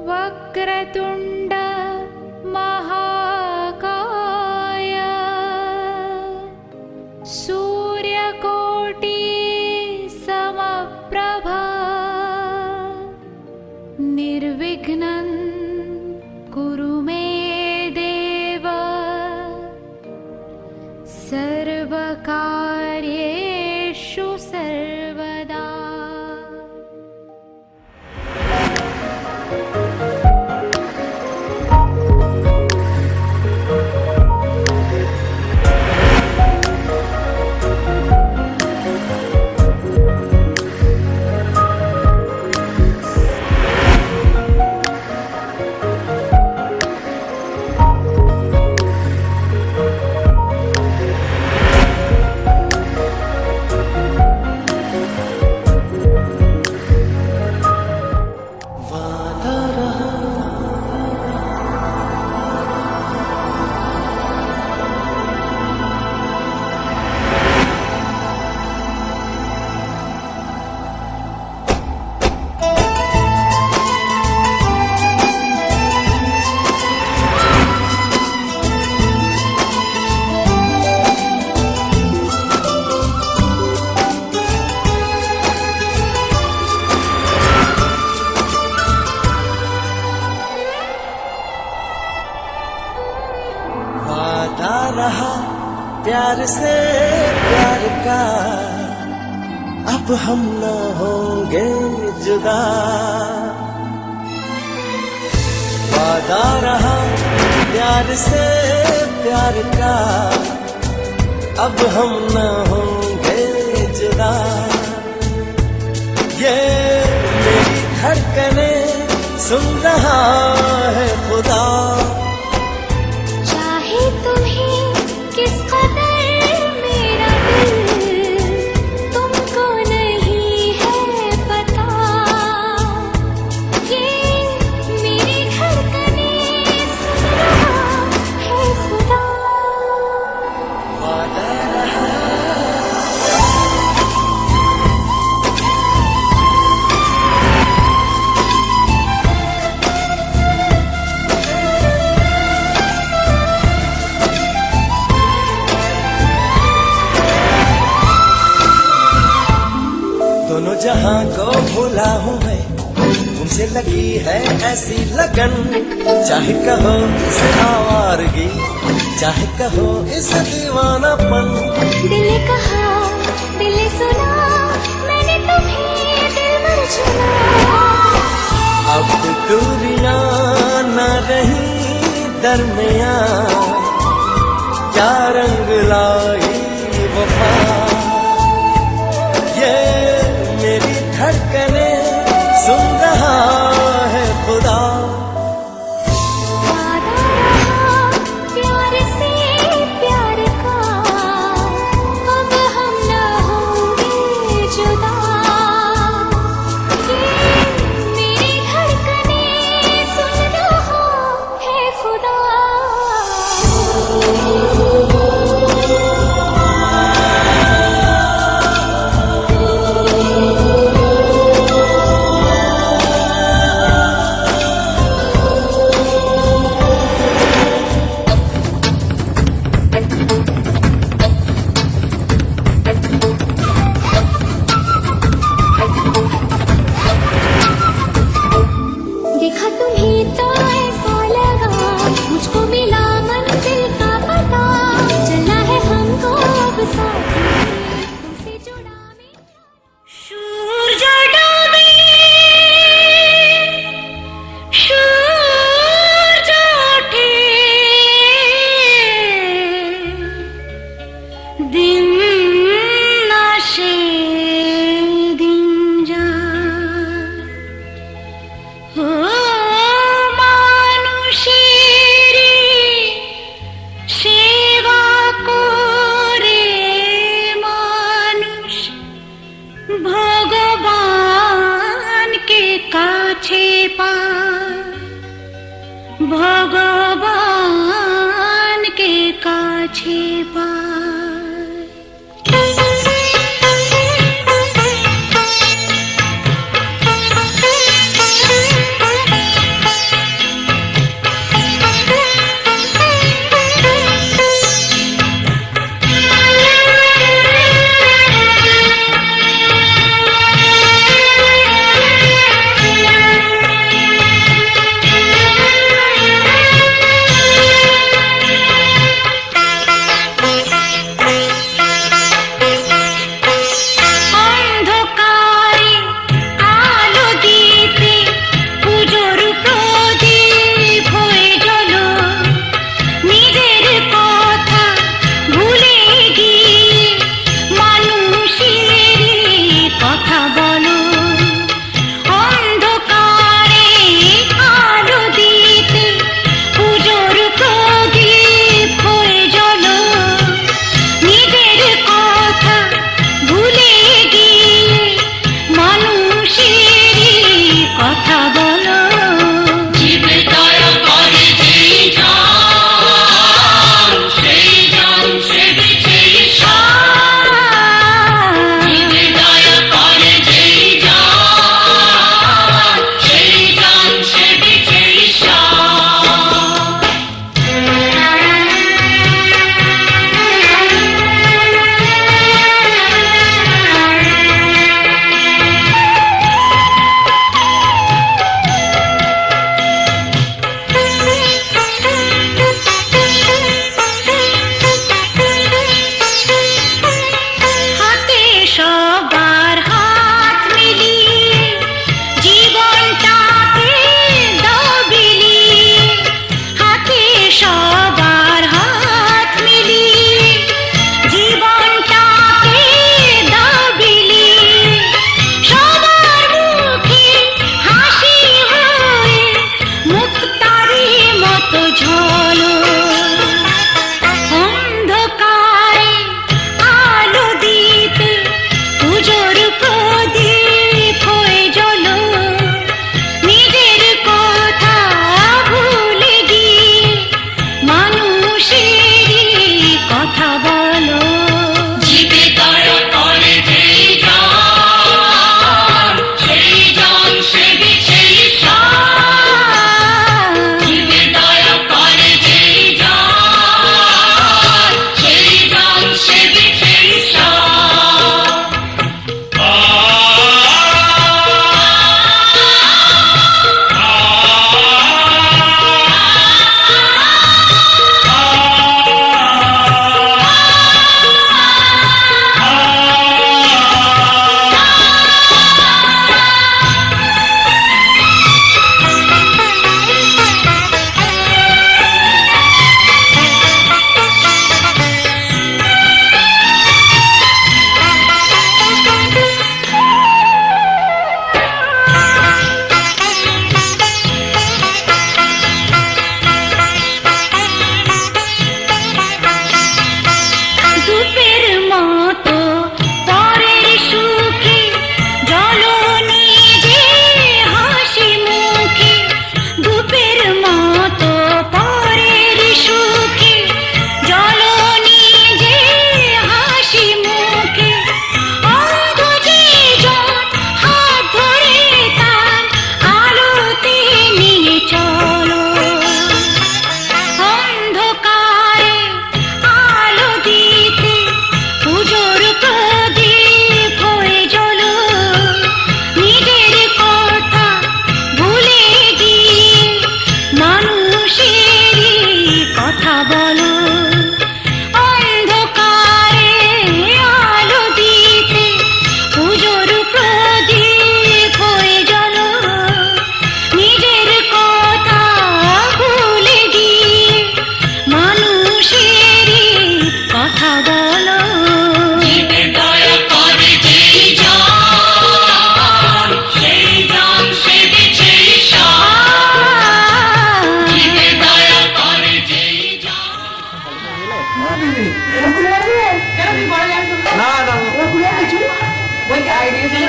वक्रतुण्ड महाकाय सूर्यकोटि समप्रभा निर्विघ्नं कुरु मे देव सर्वकार्येषु सर्वदा। रहा प्यार से प्यार का, अब हम न होंगे जुदा। वादा रहा प्यार से प्यार का, अब हम न होंगे जुदा। ये मेरी धड़कनें सुन रहा है खुदा। किस कदर मेरा दिल तुमको नहीं है पता। ये मेरी धड़कनें सुन रहा है खुदा। वादा रहा दोनों जहां को भूला हूँ मैं, तुमसे लगी है ऐसी लगन। चाहे कहो इसे आवारगी, चाहे कहो इसे दीवानापन। दिल ने कहा दिल ने सुना, मैंने तुम्हें दिल में चुना। अब दूरियां न रही दरमियां, क्या रंग लाई वफा। ये मेरी धड़कनें सुन रहा है खुदा। वादा रहा प्यार से प्यार का, अब हम न होंगे जुदा। ये मेरी धड़कनें सुन रहा है खुदा। देखा तुम्हें तो ऐसा लगा, मुझको मिला मंजिल का पता। चलना है हमको अब साथ में, तुमसे जुड़ा मेरा सूरज डूबे, सूरज उठे, दिन नाशे दिन जा। हो मानुषेरी सेवा करे मानुष, भगवान के काछे पाए, भगवान के काछे पाए।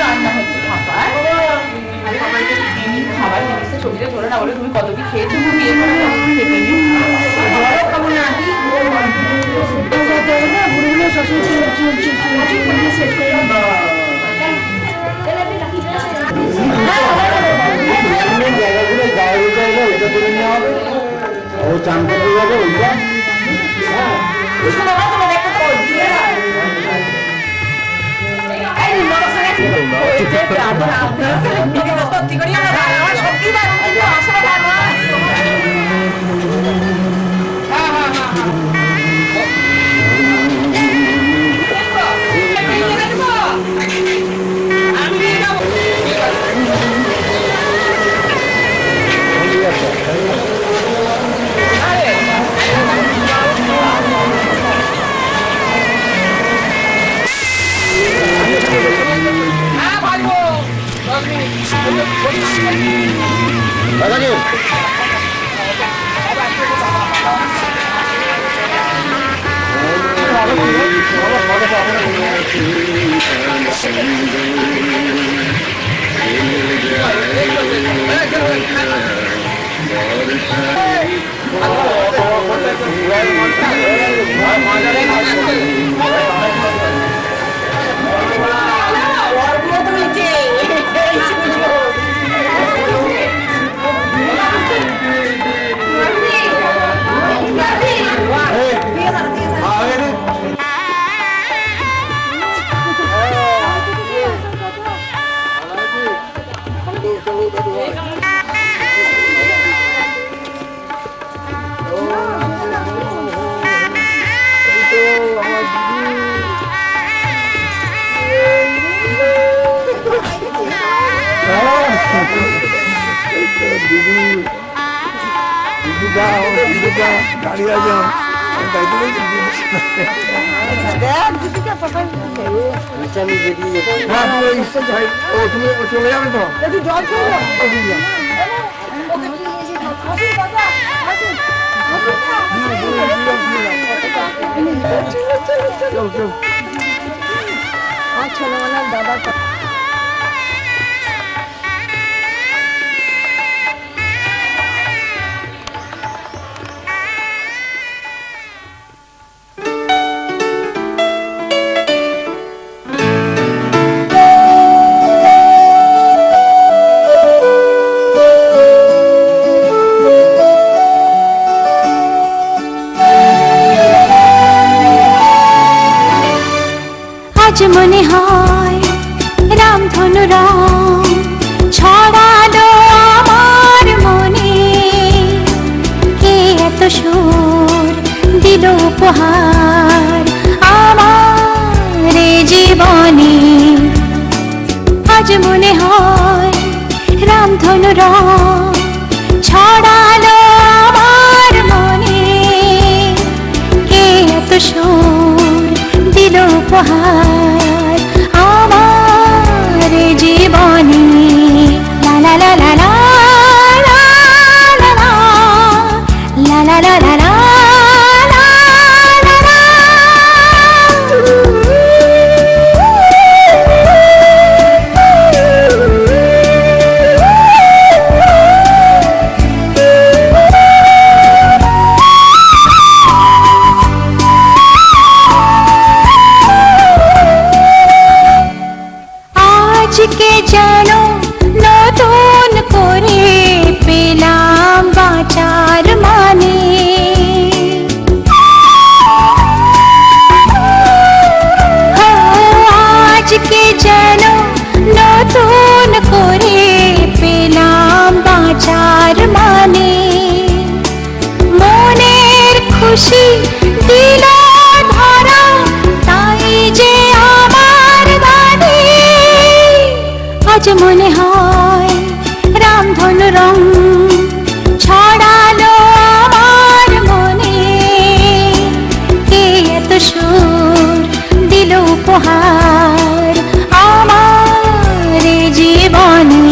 রান্না হচ্ছে খাবার আর সবাইকে খাবার জিনিসটা ছবিতে ধরে না বলে তুমি কত কি খেয়েছো তুমি এ করে কত কি খেতে নি ও চান করতে যাবে ওইটা দাঁড়িয়ে আছে তুমি চলে যাবে তো জল ছোটবেলার দাদা আজ মনে হয় রামধনু রং ছড়ালো আমার মনে কে এত সুর দিল উপহার আমার জীবনে আজ মনে হয় রামধনু রং ছড়ালো আমার মনে কে এত সুর দিল উপহার আমার জীবনে লা লা লা লা লা লা লা লা লা লা লা লা আজকে যেন নতুন করে পেলাম বাঁচার মানে আজকে যেন নতুন করে পেলাম বাঁচার মানে মনের খুশি দিল ধরা তাই যে আমার গানে আজ মনে হয় রামধনু রং ছড়ালো আমার মনে কে এত সুর দিল উপহার আমার জীবনে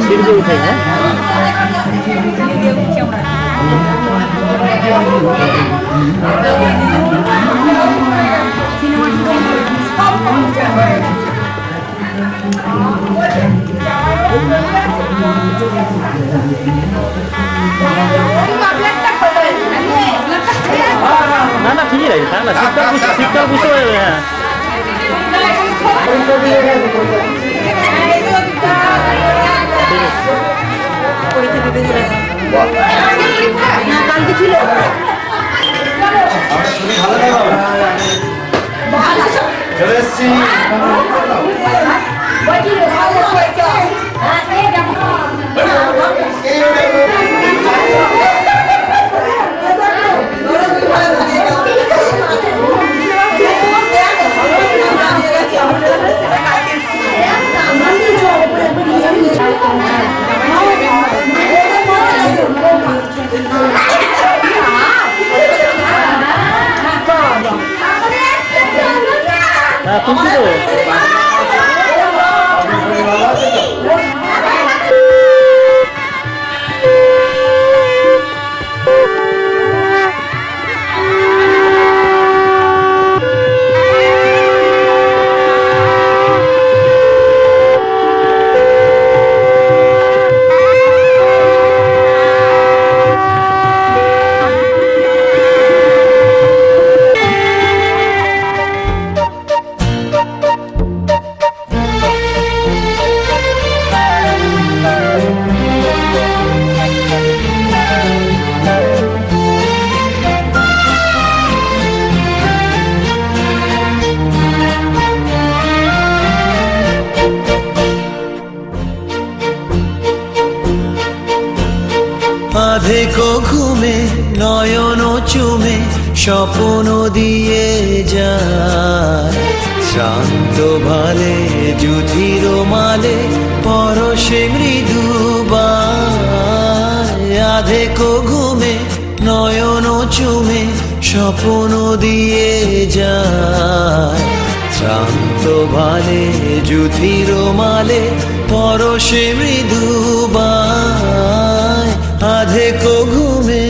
সিঁড়ি উঠে হ্যাঁ না না ঠিকই আছে থাক না শীতকাল বুঝতে পারবে হ্যাঁ কালকে ছিল চলে এসছি হ্যাঁ শুনছি তো আধেকো ঘুমে নয়ন চুমে স্বপ্ন দিয়ে যায় শান্ত ভালে যুধির মালে পরশে মৃদুবায় আধেকো ঘুমে নয়ন চুমে স্বপ্ন দিয়ে যায় শান্ত ভালে যুধির মালে পরশে মৃদুবায় আধেকো ঘুমে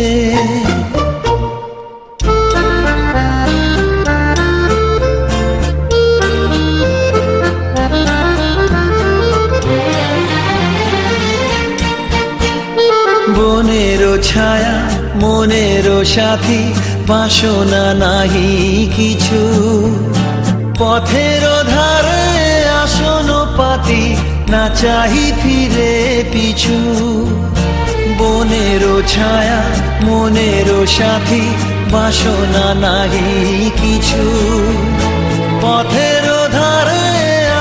বনেরও ছায়া মনেরও সাথী বাসনা নাহি কিছু পথের ধারে আসন পাতি না চাহি ফিরে পিছু বনেরও ছায়া মনেরও সাথী বাসনা নাহি কিছু পথের ধারে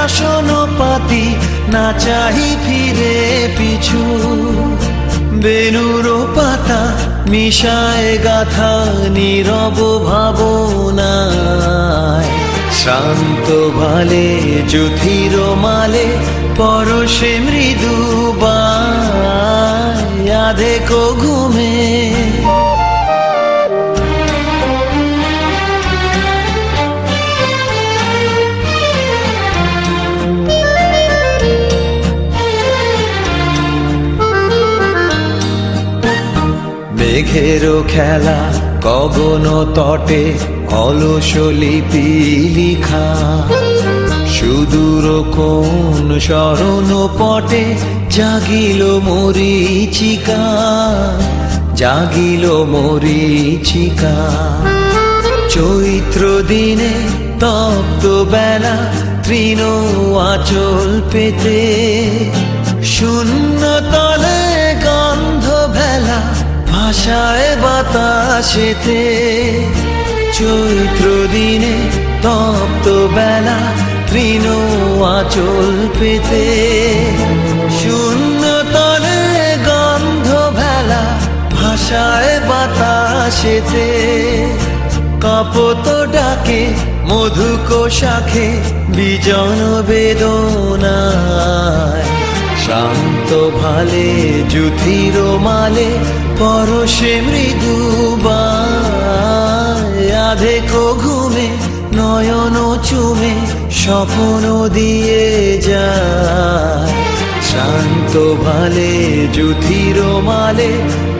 আসন পাতি না চাহি ফিরে পিছু বেনুর পাতা মিশায় গাথা নীরব ভাবনায় শান্ত ভালে যুধির মালে পরশে মৃদুবায় আধেকো ঘুমে মেঘেরও খেলা গগন তটে অলস লিপি লিখা সুদূর কোন শরণ পটে জাগিল মরীচিকা জাগিল মরীচিকা চৈত্র দিনে তপ্ত বেলা তৃণ আঁচল পেতে শূন্য তলে গন্ধ ভেলা ভাষায় বাতাসেতে চৈত্র দিনে তপ্ত বেলা তৃণ আঁচল পেতে শূন্য তলে গন্ধ ভেলা ভাষায় বাতাসেতে কাপত ডাকে মধুক শাখে বিজন বেদনায় শান্ত ভালে যুধির মালে পরশে মৃদুবায় আধেকো ঘুমে নয়ন চুমে স্বপ্ন দিয়ে যায় শান্ত ভালে যুথির মালে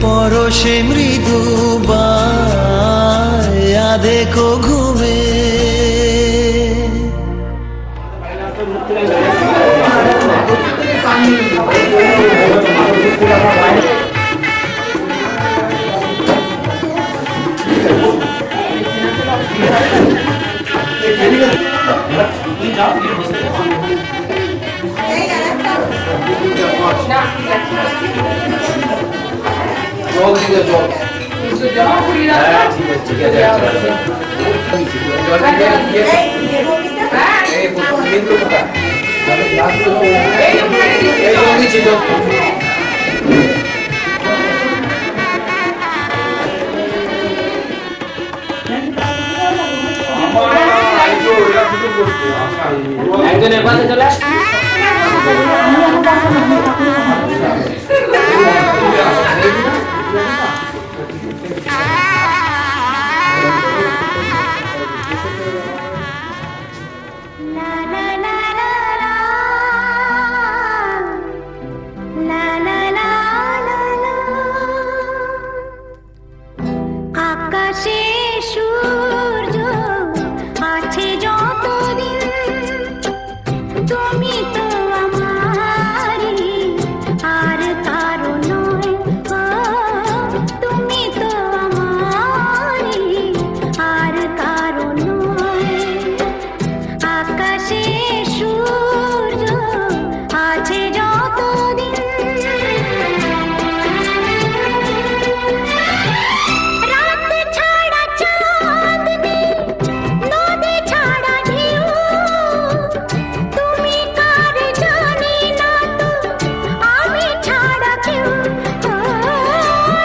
পরশে মৃদু বায়া দেখো ঘুমে জমা করি না ঠিক আছে একজনের পাশে চলে আস। La la la la la la la la la la আকাশে সূর্য আছে যতদিন তুমি তো আমারই আর কারো নয় তুমি তো আমারই আর কারো নয় আকাশে সূর্য আছে যতদিন রাত ছাড়া চাঁদ নেই নদী ছাড়া ঢেউ তুমি কার জানি না তো আমি ছাড়া কেউ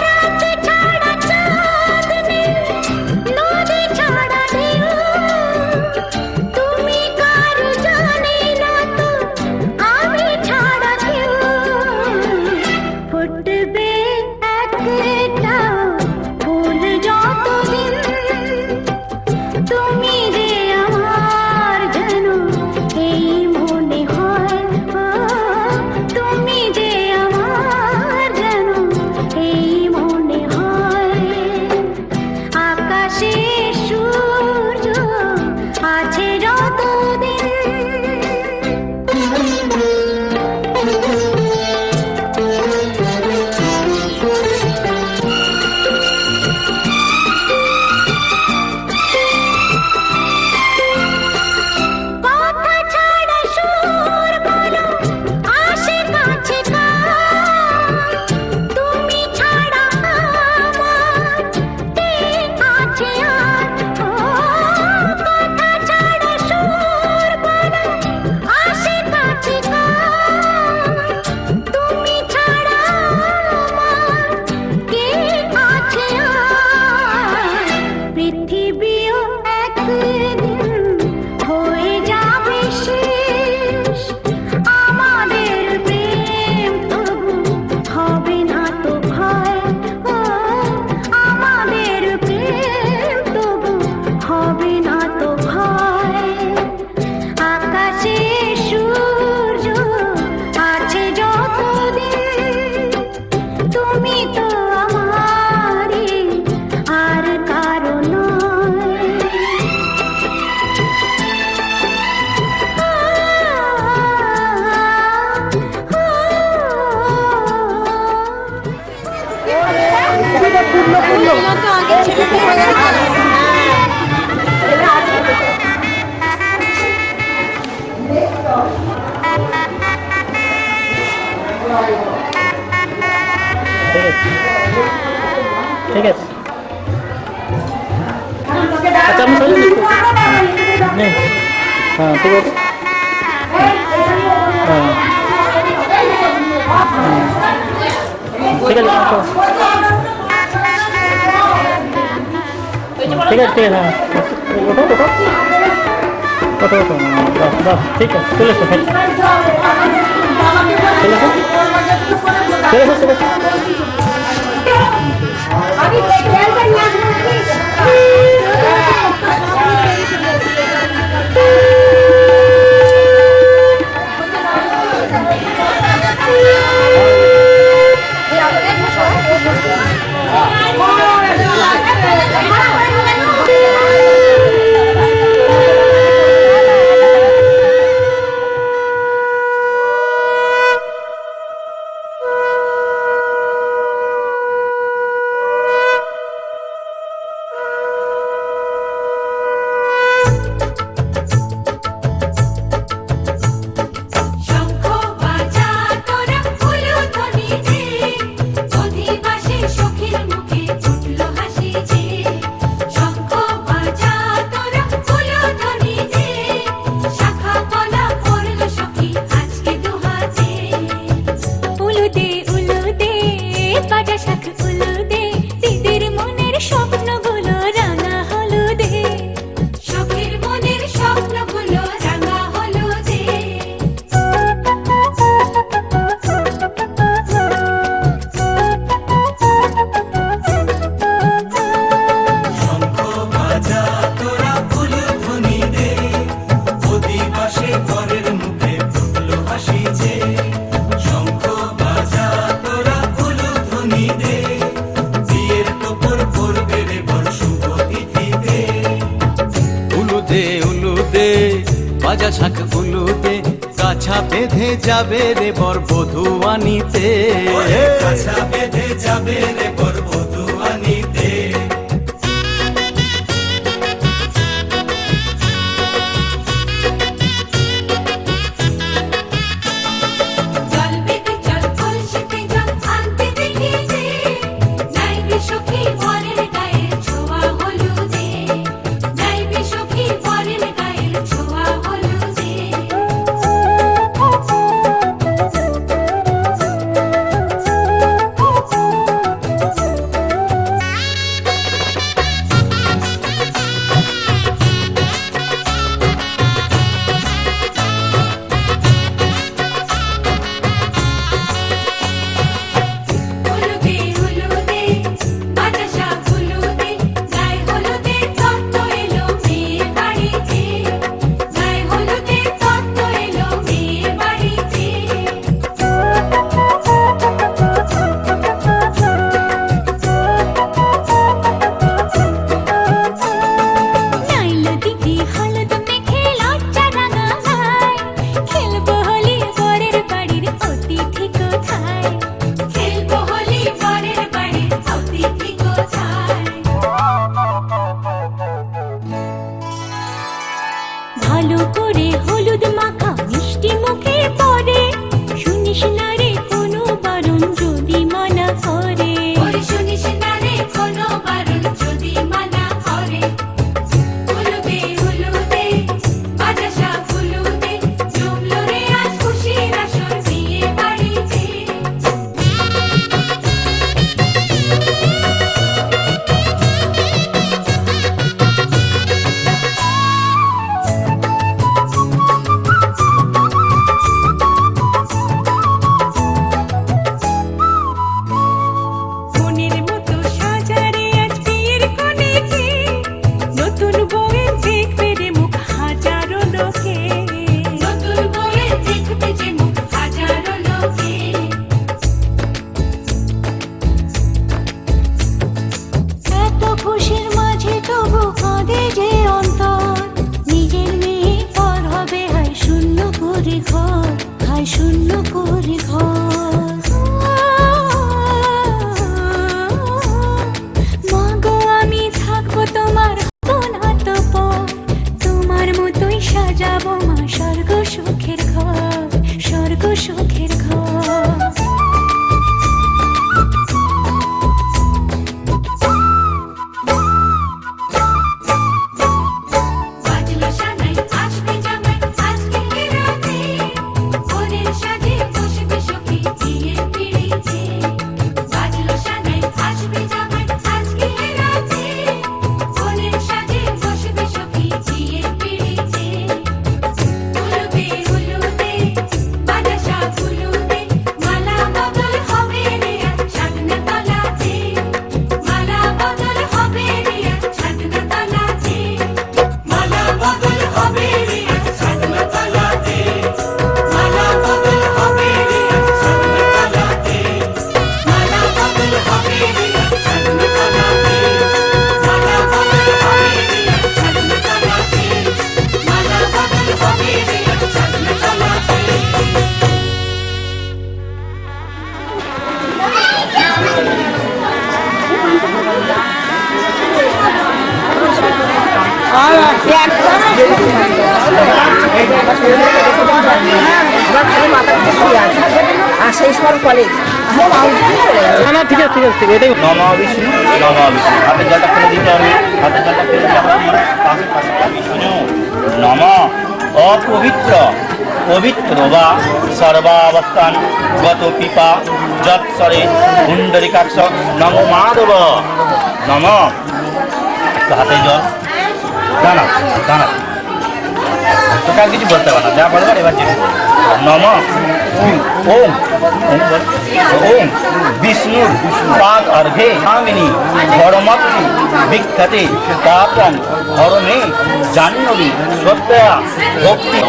রাত ছাড়া চাঁদ নেই নদী ছাড়া ঢেউ তুমি কার জানি না তো আমি ছাড়া কেউ ফুটবে একটা ফুল যতদিন তুমি যে আমার যেন এই মনে হয় তুমি যে আমার যেন এই মনে হয় আকাশে সূর্য আছে যতদিন কথা ছাড়া সুর বলো আসে কাছে কার তুমি ছাড়া আমার কে আছে আর কথা ছাড়া সুর বলো আসে কাছে কার তুমি ছাড়া আমার কে আছে আর পৃথিবীও একদিন হয়ে যাবে শেষ আমাদের প্রেম তবু হবে না তো ভয় আমাদের প্রেম তবু হবে না তো ভয় আকাশে সূর্য আছে যতদিন তুমি তো আমারই আর কারো নয় ঠিক আছে আচ্ছা আমি চলে যাচ্ছি নেই হ্যাঁ ঠিক আছে হ্যাঁ ঠিক আছে ঠিক আছে হ্যাঁ ওঠো ওঠো ওঠো ওঠো বাস বাস ঠিক আছে চলে এসো চলে এসো চলে এসো চলে এসো আমি শঙ্খ বাজা তোরা উলুধ্বনি দে, অধিবাসী সখীর মুখে ফুটলো হাসি যে। শঙ্খ বাজা তোরা উলুধ্বনি দে, শাখা পলা পড়ল সখী আজকে দুহাতে। উলুদে উলুদে বাজা শাখ উলুদে, দিদির মনের স্বপ্নগুলো রাঙা হলুদে। সখীর মনের স্বপ্নগুলো রাঙা হলুদে। শঙ্খ বাজা তোরা উলুধ্বনি দে, অধিবাসে ঘরের মুখে ফুটলো হাসি যে। শঙ্খ বাজা তোরা উলুধ্বনি দে, বিয়ের টোপর পড়বে রে বর শুভ তিথিতে। উলুদে উলুদে বাজা শাখ উলুদে, কাছা বেঁধে যাবে রে বর বধূ আনিতে। ওরে কাছা বেঁধে যাবে রে বর বধূ আনিতে। জল বেঁধে জল কলসিতে জল আনতে দেখি যে, নাইবে সখী বরের গায়ের ছোঁয়া হলুদে। নাইবে সখী বরের গায়ের ছোঁয়া হলুদে। আর সেই সময় কলেজ না না ঠিক আছে ঠিক আছে ঠিক আছে, এটাই নম বিষ্ণু হাতে জলটা ফেলে দিতে হবে, হাতে জলটা ফেলে দিতে হবে। বিষ্ণু নম অপবিত্র পবিত্র বা সর্বাবস্থান গত পিপা যৎসরে কুণ্ডরিকাক্ষ নম মাধব নম। একটু হাতে জল দাঁড়া দাঁড়া, তোকে আর কিছু বলতে পারে না, যা বলবার এবার যে নম ওম ওম ওম বিষ্ণুর পাদ অর্ঘে স্বামিনী ধর্মত্রী বিখ্যাতে পাপম হরণে জাহ্নবী শ্রদ্ধয়া ভক্তি।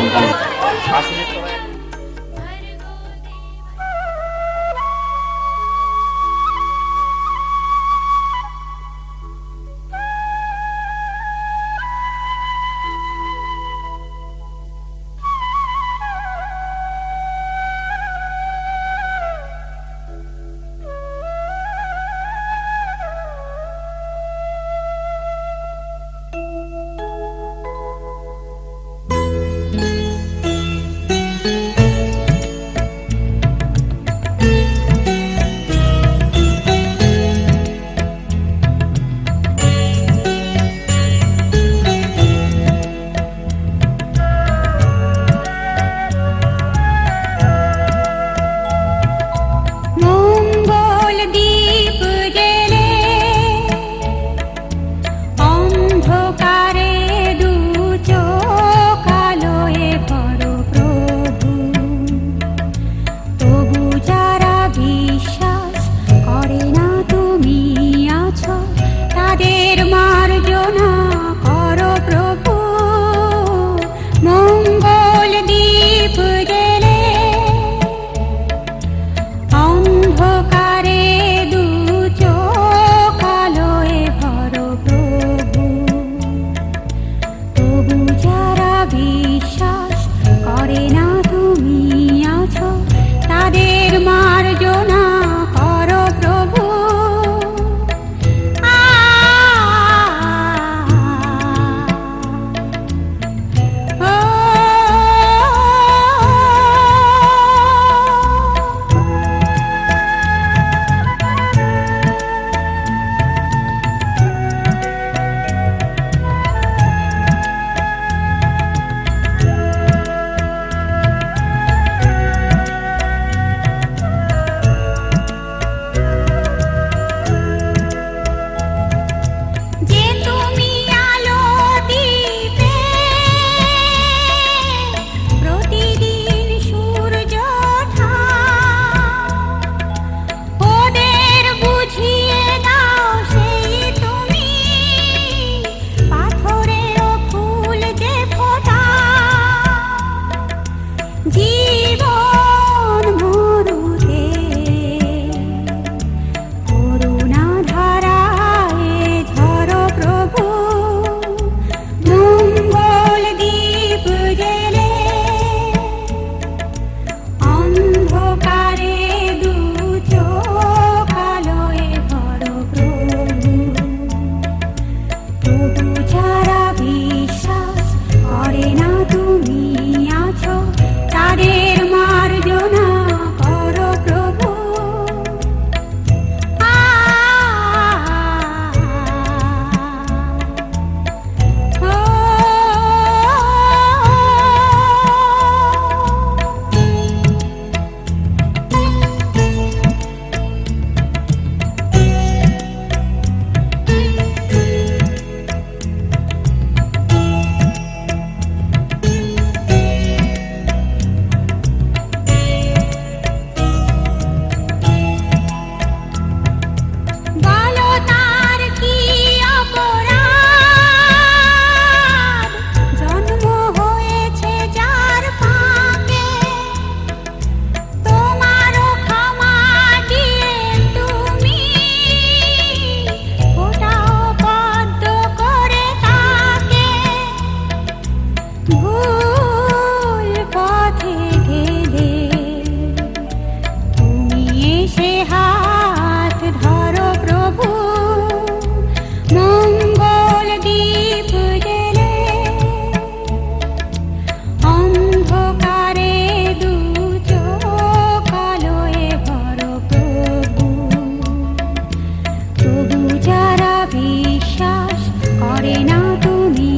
করে না তুমি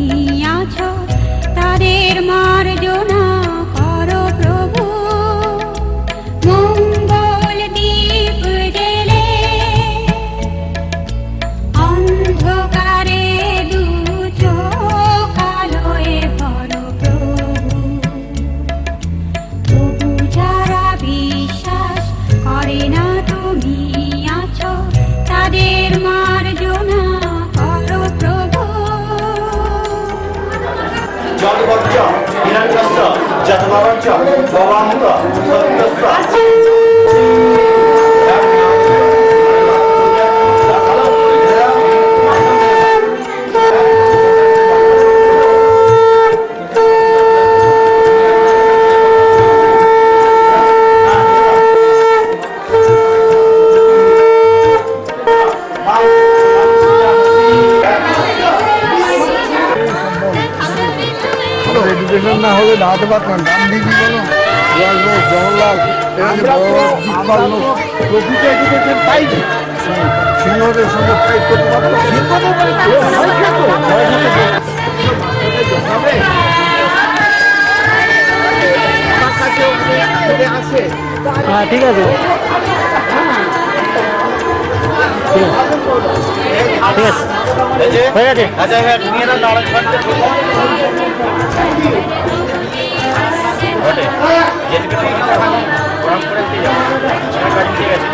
আছো তাদের মার্জনা করো প্রভু মঙ্গল দ্বীপ জেলে অন্ধকারে দু চোখ আলোয় ভরো প্রভু তবু যারা বিশ্বাস করে না তুমি আছো তাদের মার্জনা করো প্রভু জগবজ্জ হিরণ্যস্য যতবজ্জ ভবামৃত সত্যস্য এডুকেশন না হলে দাঁড়াতে পারতাম গান্ধীজি বলো জওয়াহরলাল জওয়াহরলাল এরা যে বড় দিকপাল লোক প্রকৃত এডুকেশন পাইনি সিংহদের সঙ্গে ফাইট করতে পারতো আসে হ্যাঁ ঠিক আছে ঠিক আছে হয়ে গেছে আচ্ছা হ্যাঁ তুমি এরা নারাজ ঘটে যেদিকে প্রণাম করে দিয়ে যাও আমার কাজ ঠিক আছে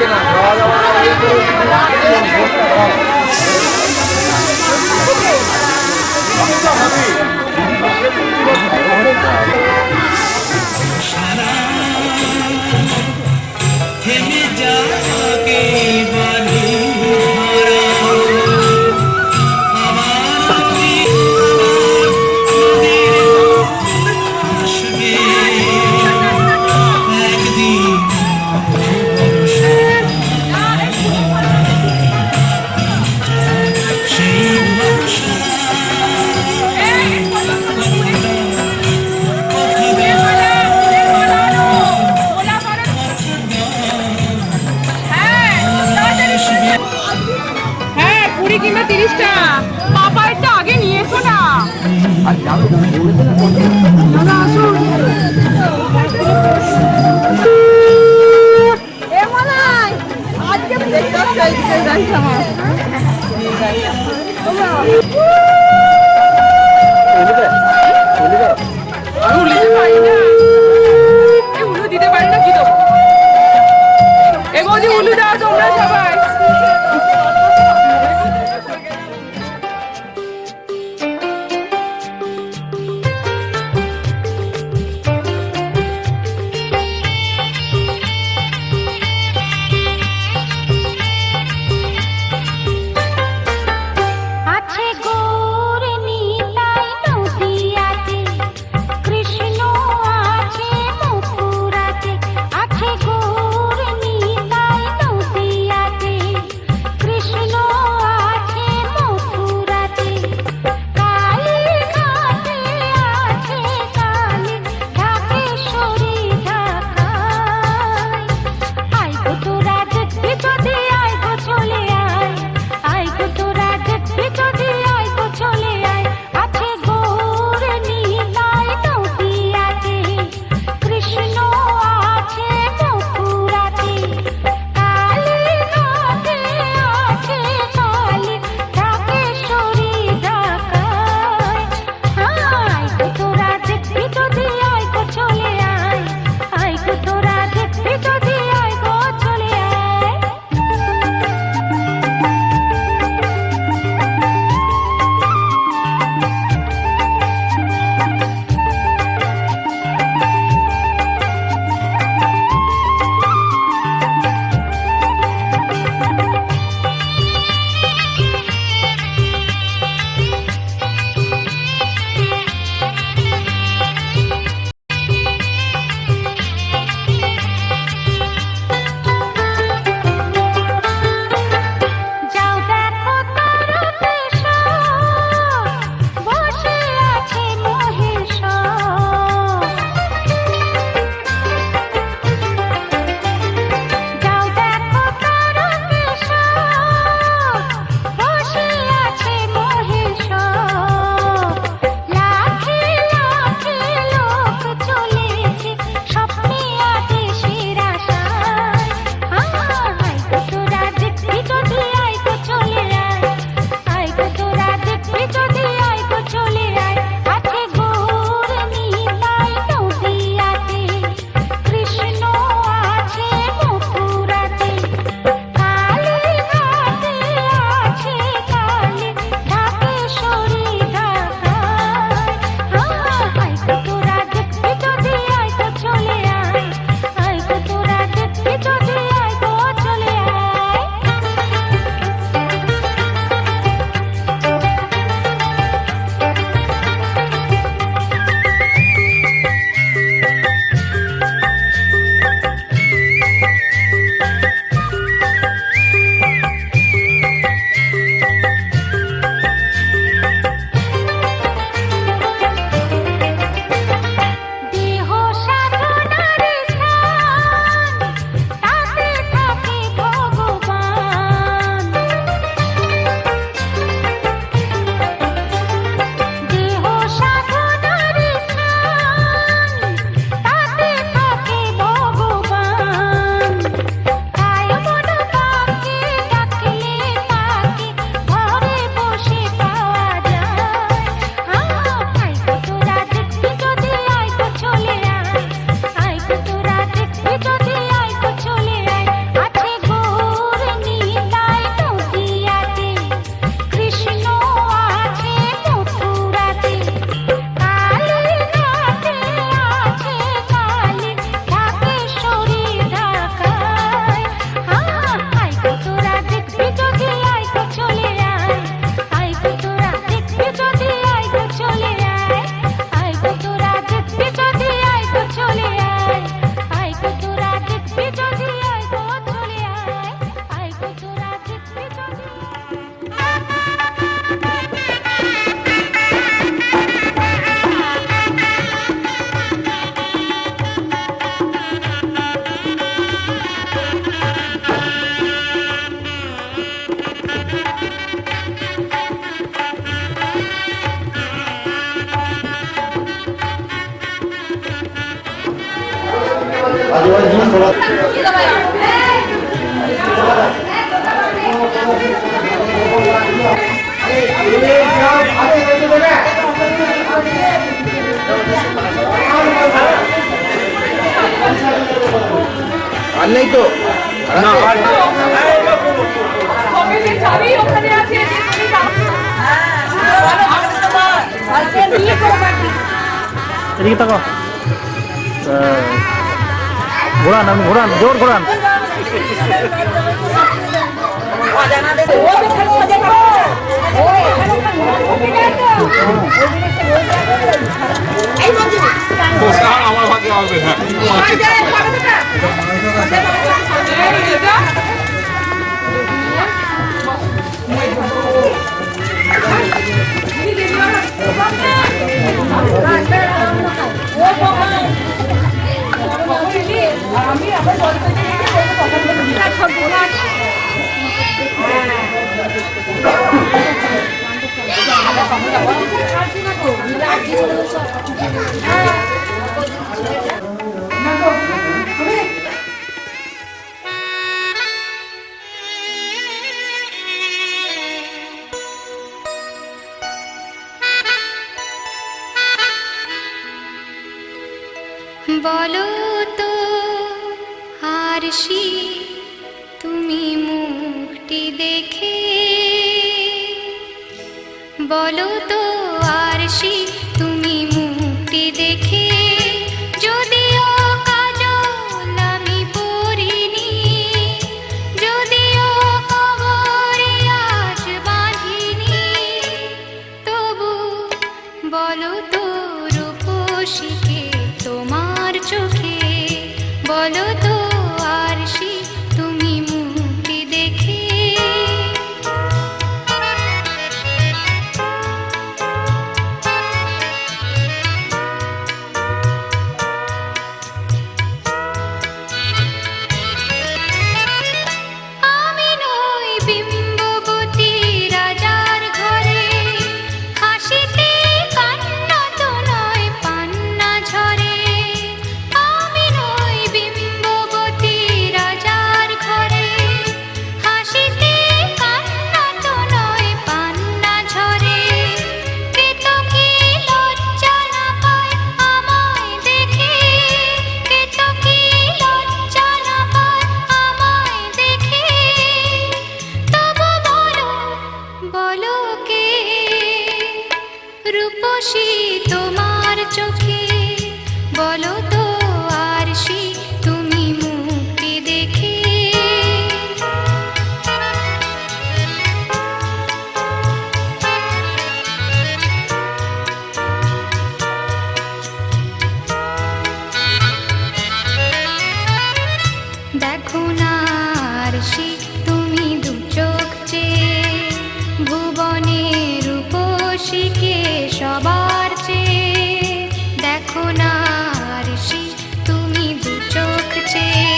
হচ্ছে না, খাওয়া দাওয়া না হলে তো থেমে যাকে বাড়ি হ্যাঁ 20 কিংবা 30টা পাপা একটু আগে নিয়ে এসো না। আমি উল্লে দিতে পারি না, এই উল্লু দিতে পারি না, কি দেবো? এ বৌদি উল্লু দাও তোমরা সবাই। আছে গৌর নিতাই নদিয়াতে, কৃষ্ণ আছে মথুরাতে। আছে গৌর নিতাই নদিয়াতে, আর নেই তো শোকেসের চাবি ওখানে আছে, যে তুমি যাও। এদিকে তাকাও। ঘোরান, আপনি ঘোরান, জোর ঘোরান। আমার ভাগে হবে। হ্যাঁ এই, এটা? আমি আবার বলতে বলো তো আরশি তুমি মুখটি দেখে, বলো তো আরশি তুমি মুখটি দেখে, যদিও কাজল আমি পরিনি, যদিও কবরে আজ বাঁধিনি, তবু বলো তো রূপসীকে তোমার চোখে, বলো তো আরশি তুমি মুক্তি দেখে। আমি নই বিম্ববতী রাজার ঘরে, হাসিতে কান্না তো নয় পান্না ঝরে। আমি নই বিম্ববতী রাজার ঘরে, হাসিতে কান্না তো নয় পান্না ঝরে। কেতকী লজ্জা না পায় আমায় দেখে, কেতকী লজ্জা না পায় আমায় দেখে, তবু বলো, বলো কে রূপসী তোমার চোখে, বলো তো আরশি তুমি মুক্তি দেখে। দেখো না আরশি তুমি দু চোখ চেয়ে, ভুবনের রূপসীকে সবার চেয়ে, দেখো না আরশি তুমি দু চোখ চেয়ে।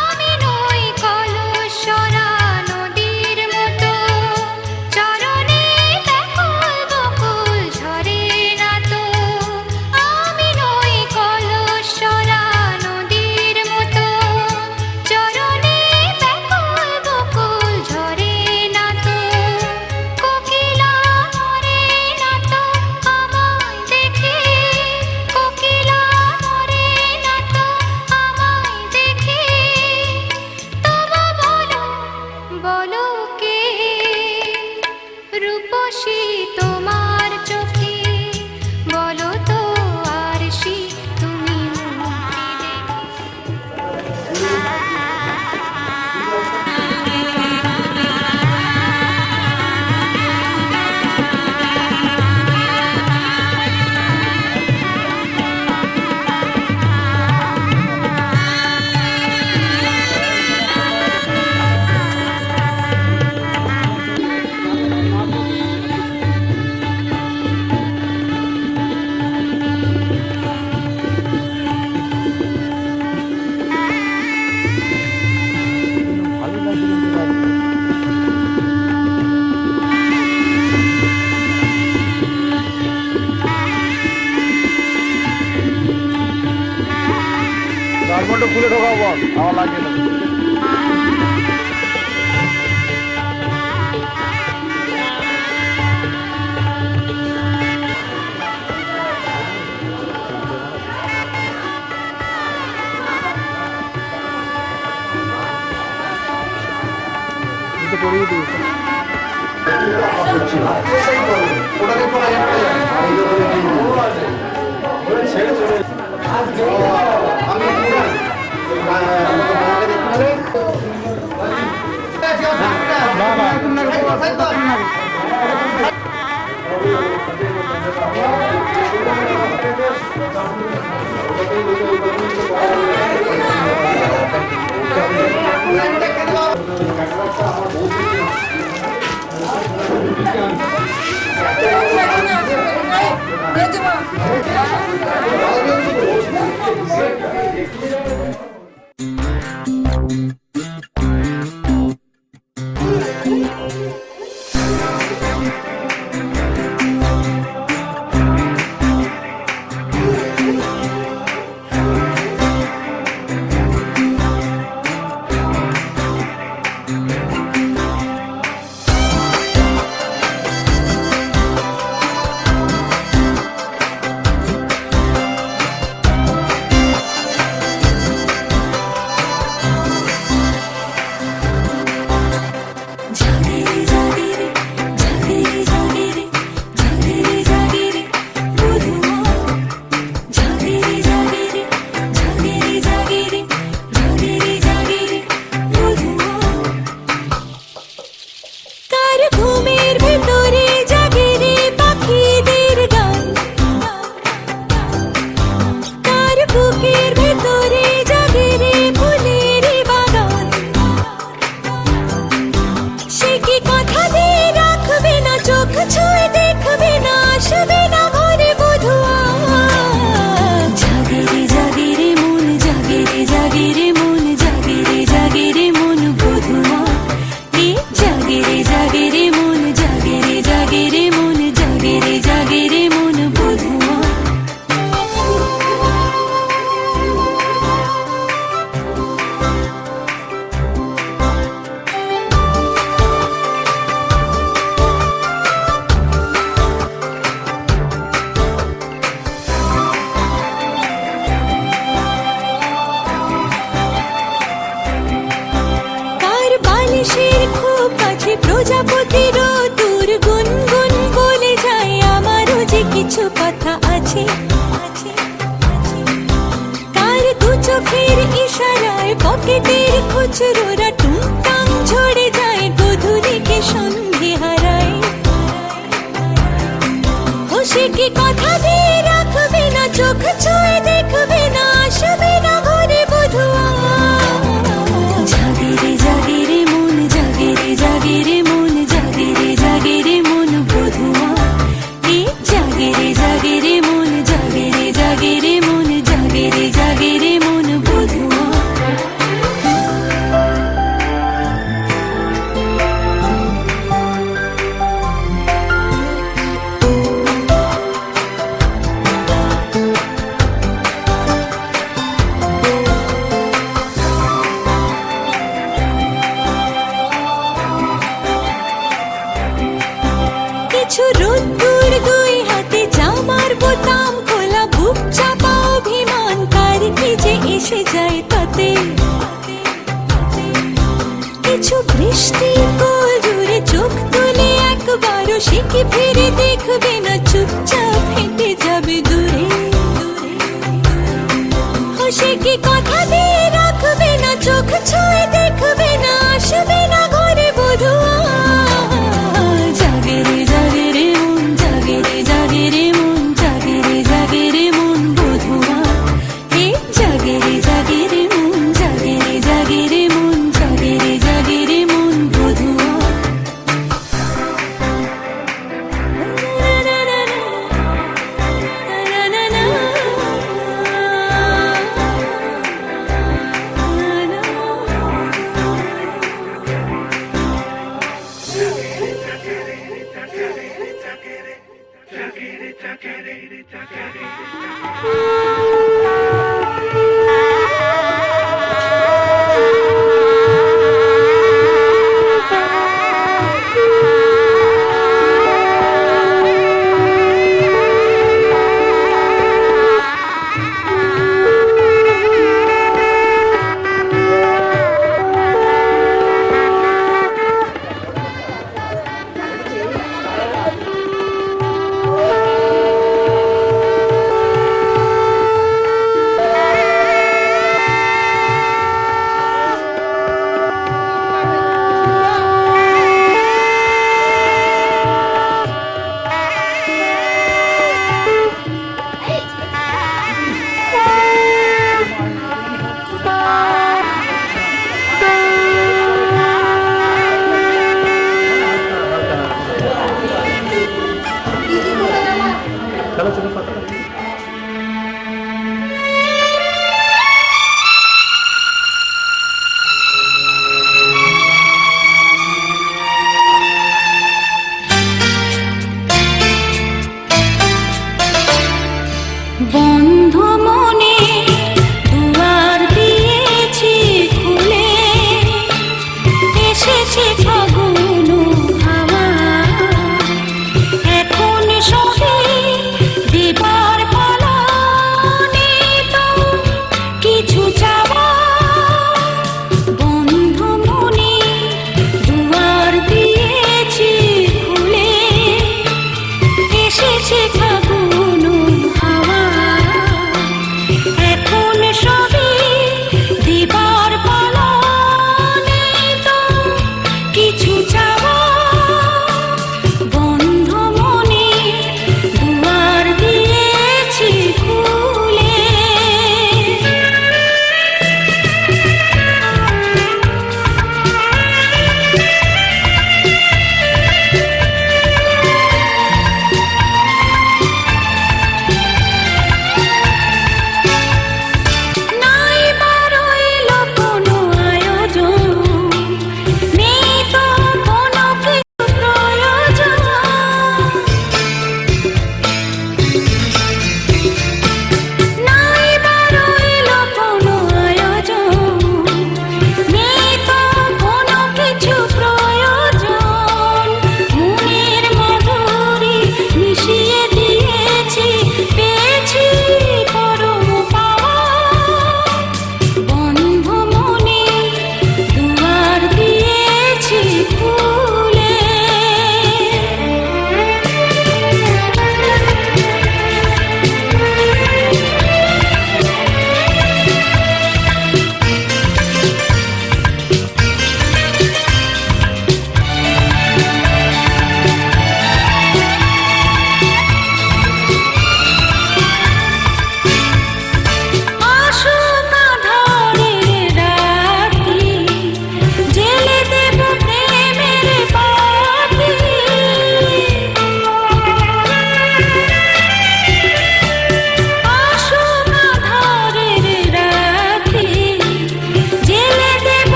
আমি নই কলসরা নদীর মতো, চরণে ব্যাকুল বকুল ঝরে না তো। আমি নই কলসরা নদীর মতো, চরণে ব্যাকুল বকুল ঝরে না তো। কোকিলা মরে না তো আমায় দেখে, কোকিলা মরে না তো আমায় দেখে, তবু বলো, বলো কে রূপসী তোমার চোখে, বলো তো আরশি তুমি মুক্তি দেখে। খুলে ঢোকাও বল, আমার লাগবে না।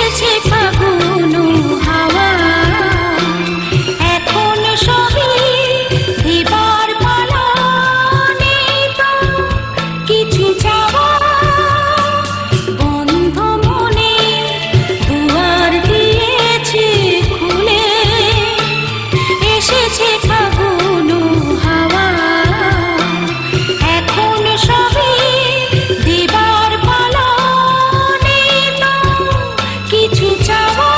এসেছে ফাগুন হাওয়া এখন সবই এবার পালা নেই তো কিছু চাওয়া বন্ধ মনে দুয়ার দিয়েছে খুলে এসেছে ফাগুন হাওয়া এখন সবই দেবার পালা নেই তো কিছু চাওয়া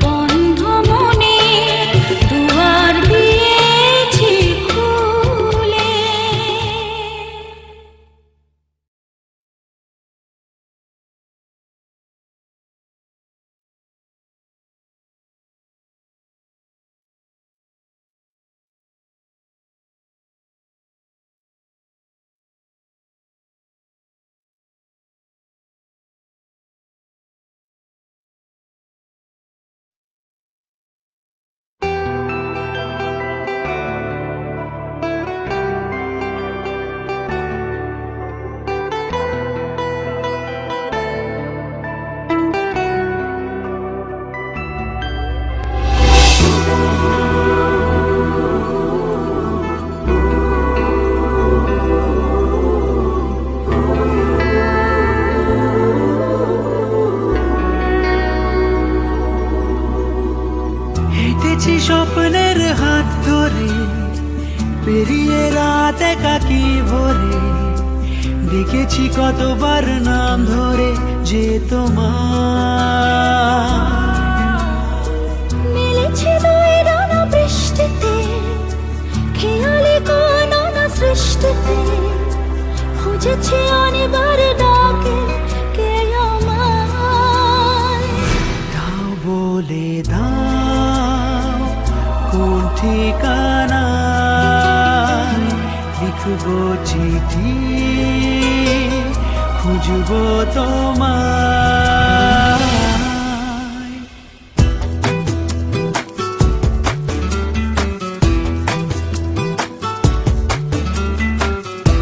বন্ধ মনে দুয়ার দিয়েছি খুলে। হেঁটেছি স্বপ্নের হাত ধরে পেরিয়ে রাত একাকি ভরে দেখেছি কতবার নাম ধরে যে তোমার মিলেছে দুই রানা বৃষ্টিতে খেয়ালি কাননা সৃষ্টিতে খুঁজেছি অনেকবার ডাকে কে আমায় দাও বলে দাও কোন ঠিকানায় লিখবো চিঠি খুঁজবো তোমায়।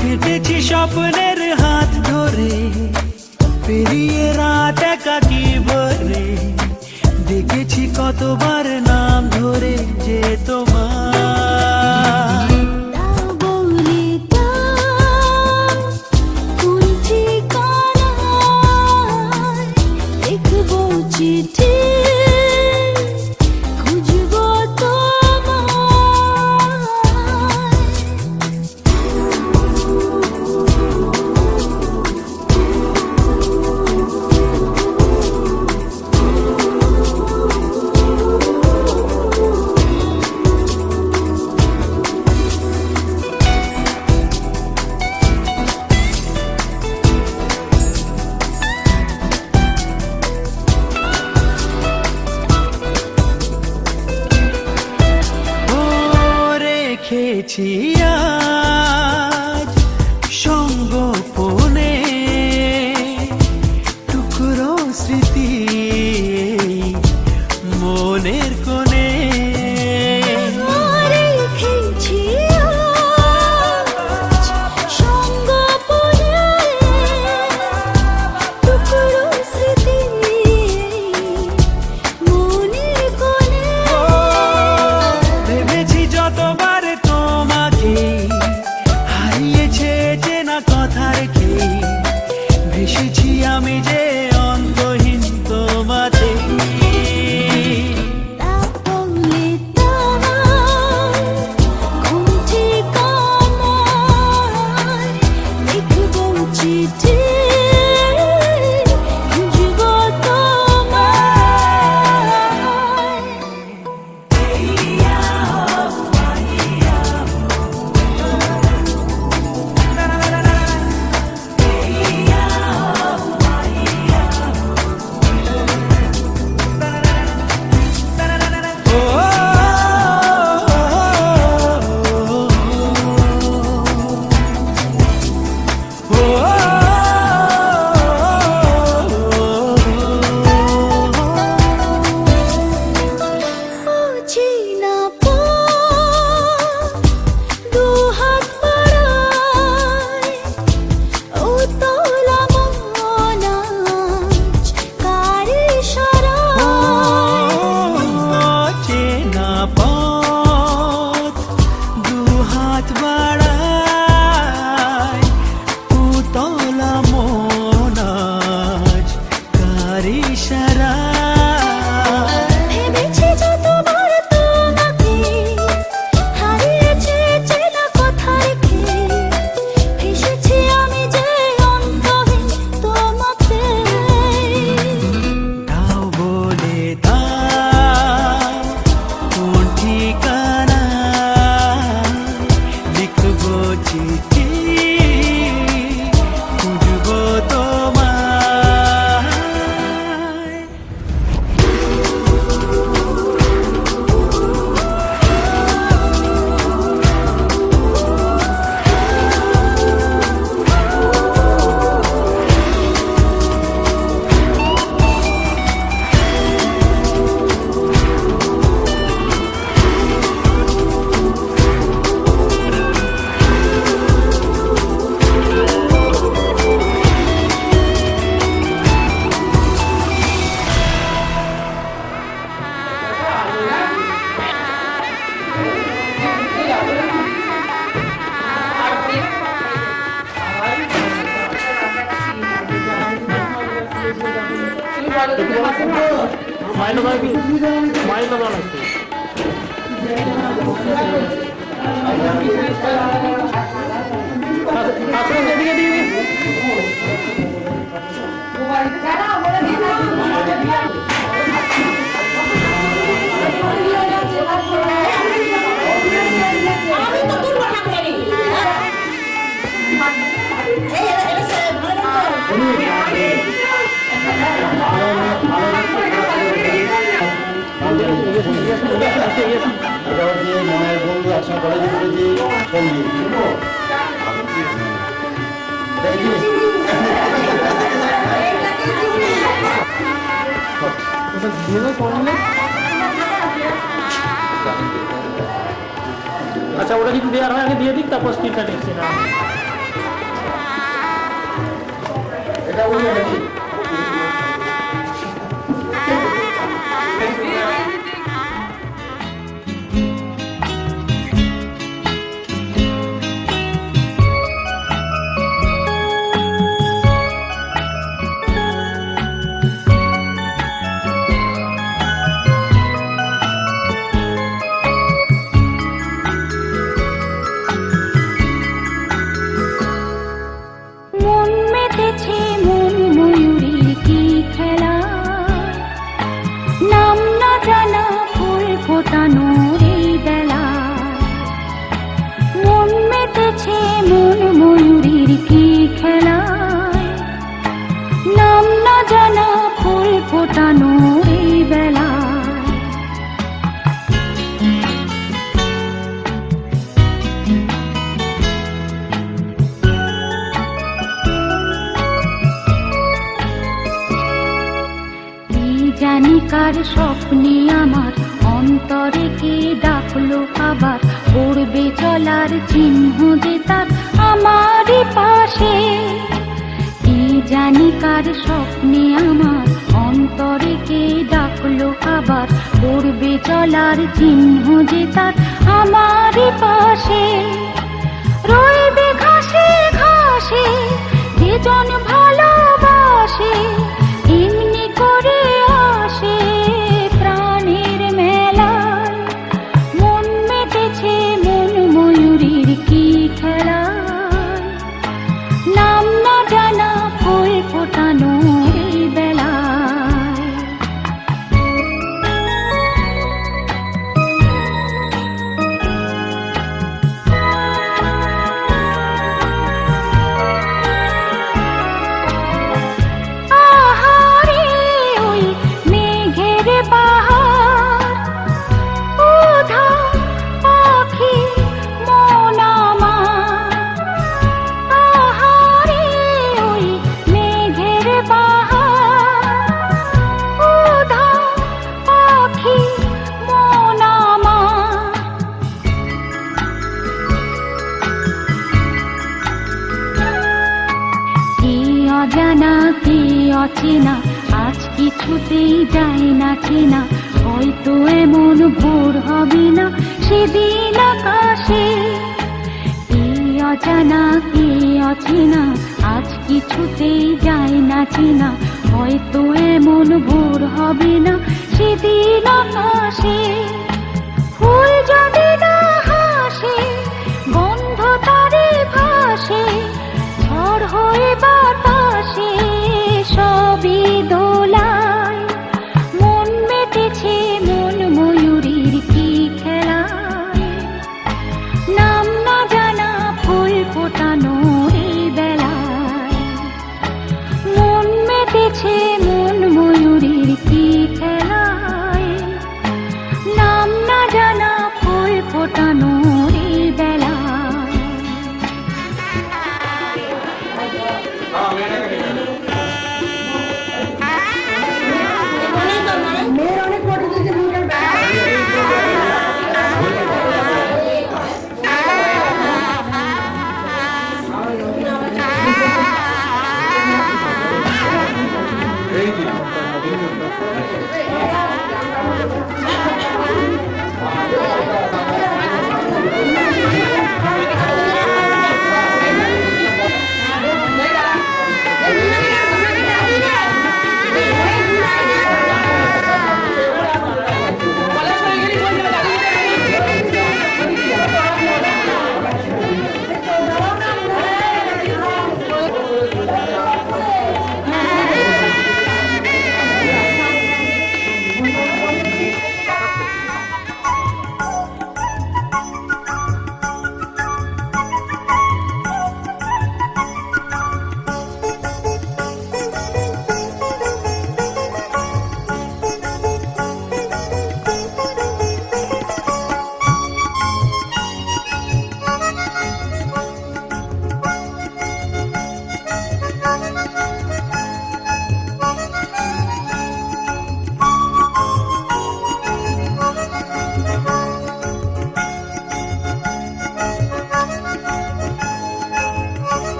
হেঁটেছি স্বপ্নের হাত ধরে পেরিয়ে রাত একাকি ভরে দেখেছি কতবার নাম ধরে যে তোমার দাও বলে দাও কোন ঠিকানায় লিখবো চিঠি খুঁজবো ও রেখেছি আজ সঙ্গোপনে টুকরো স্মৃতি মনের কোণে রেখেছি আজ সঙ্গোপনে টুকরো স্মৃতি মনের কোণে ভেবেছি যতবার তোমাকে হারিয়েছে যে না কথা রেখে ভেসেছি আমি যে অন্তহীন তো তোমার ইশারা ভেবেছি যতবার তোমাকে হারিয়েছে চেনা কথা রেখে ভেসেছি আমি যে অন্তহীন তোমাকে দাও বলে দাও কোন ঠিকানা লিখবো চিঠি খুঁজবো তোমায় মাইলো ভাই মাইলো বানাইছে আসলে এদিকে দিয়ে মনের বন্ধু একসঙ্গে কলেজে পড়েছি সঙ্গীত আচ্ছা ওটা যদি দেওয়ার হয় আগে দিয়ে দিক তারপর স্ক্রিনটা নিচ্ছি না এটা বলি নাকি মন মেতেছে মন ময়ূরীর কি খেলা নাম না জানা ফুল ফোটানোর এই বেলা মন মেতেছে মন ময়ূরীর কি খেলা নাম না জানা ফুল ফোটানোর এই বেলা জানি কার স্বপ্নে আমার অন্তরে কে ডাকলো আবার পড়বে চলার চিহ্ন যে তার আমারই পাশে কি জানি কার স্বপ্নে আমার অন্তরে কে ডাকলো আবার পড়বে চলার চিহ্ন যে তার আমারই পাশে রইবে ঘাসে ঘাসে যে জন ভালোবাসে এমনি করে আসে প্রাণের মেলায় মন মেতেছে মন ময়ূরীর কি খেলা নাম না জানা ফুল ফোটানোর এই বেলায় আহারে ওই মেঘের বাহার উধা পাখি মন আমার আহারে ওই মেঘের বাহার উধা পাখি মন আমার কি অজানা কি অচেনা আজ কিছুতেই যায় না চেনা হয়তো এমন ভোর হবে না সেদিন আকাশে কি অজানা কি অচেনা আজ কিছুতেই যায় না চেনা হয়তো এমন মন ভোর হবে না সেদিন আকাশে ফুল যদি না হাসে গন্ধ তারে ভাসে ঝড় হয়ে বাতাসে সবই দোলায় মন মেতেছে মন ময়ূরীর কি খেলায় নাম না জানা ফুল ফোটানো এই বেলায় মন মেতেছে মন ময়ূরীর কি খেলায় নাম না জানা ফুল ফোটানো এই বেলায়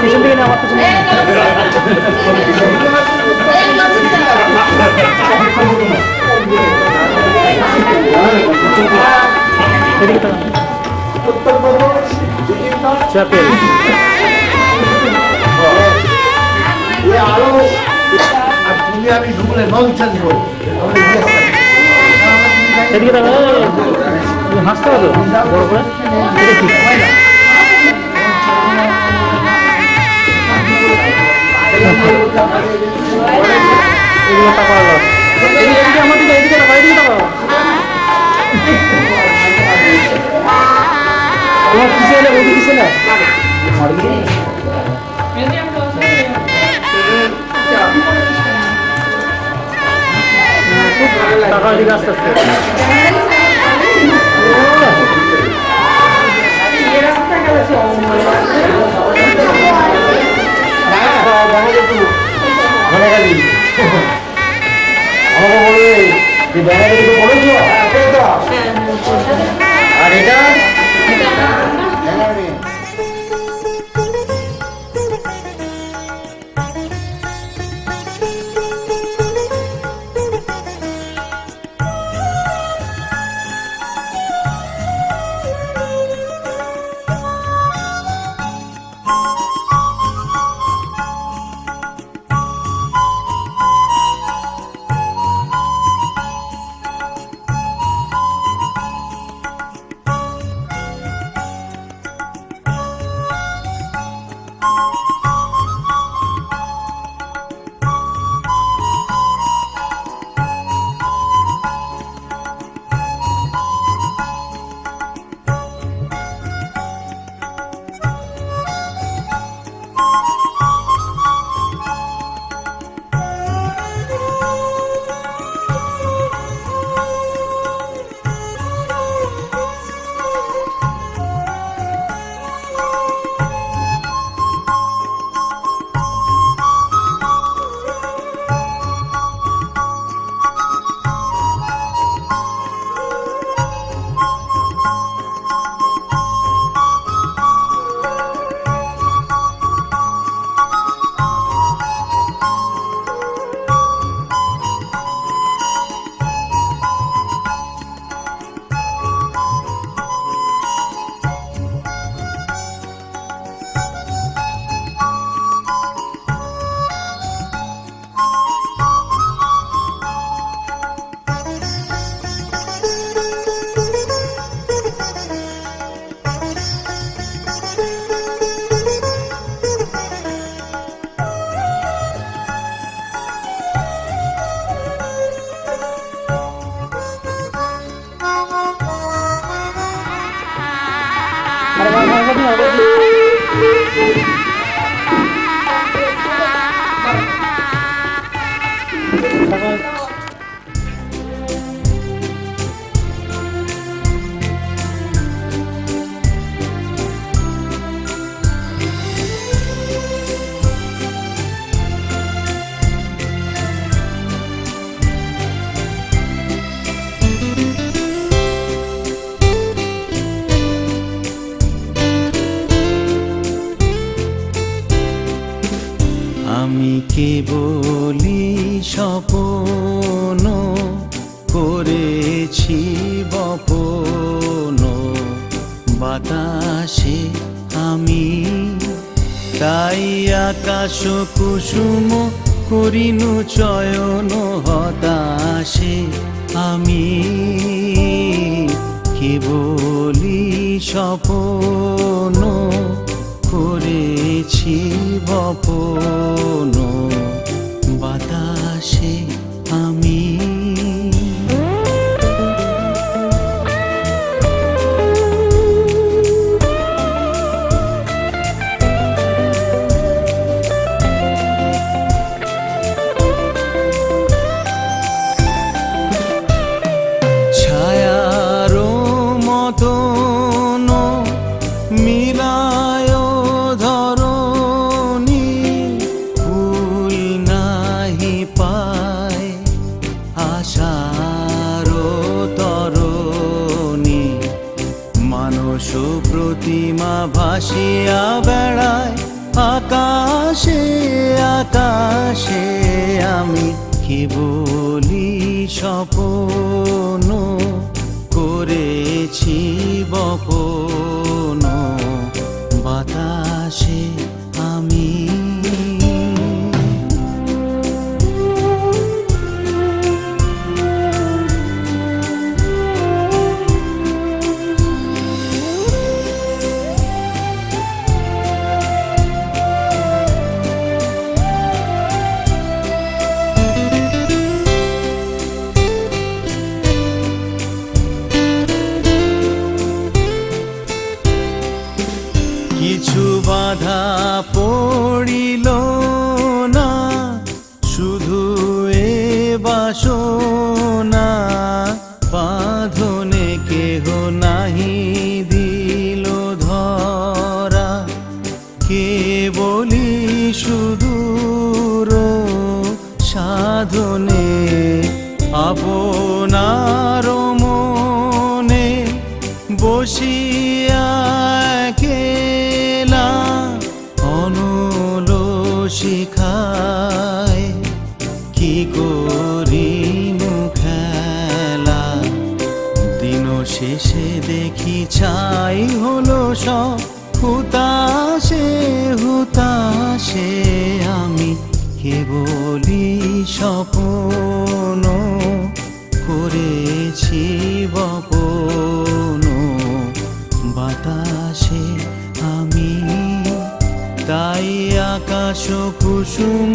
পিছন দিকে না আমার পিছনে চাপেল আমি ঢুকলে ননসেন্স বল এদিকে হাসতে হবে বড় করে দেখি এগুলো টাকা হলো এদিকে আমার দিকে এদিকে টাকা এদিকে টাকা তোমার কিসে এলে বৌদি কিসে এলে টাকা এদিকে আস্তে আস্তে আমাকে বলবে যে ব্যানারে কিছু বলেছো আর এটা আমি কেবলি স্বপ্ন করেছি বপন বাতাসে আমি তাই আকাশ কুসুম করিনু চয়ন হতাশে আমি কেবলি স্বপ্ন করেছি বপন বাতাসে আমি ছায়ার মতন মিলায় ধরণী আকাশে আকাশে আমি কেবলি স্বপ্ন করেছি বপন বাতাসে আমি। কিছু বাধা পড়িল না, শুধু এ বাসনা বাঁধনে কেহ নাহি দিল ধরা। কে বলি সুদূর সাধনে আপনার মনে বসিয়া কেলা অনল শিখায় কি করিনু খেলা। দিন শেষে দেখি ছাই হলো সব হুতাশে হুতাশে আমি কেবলি স্বপ্ন করেছি বপন বাতাসে আমি। তাই আকাশ কুসুম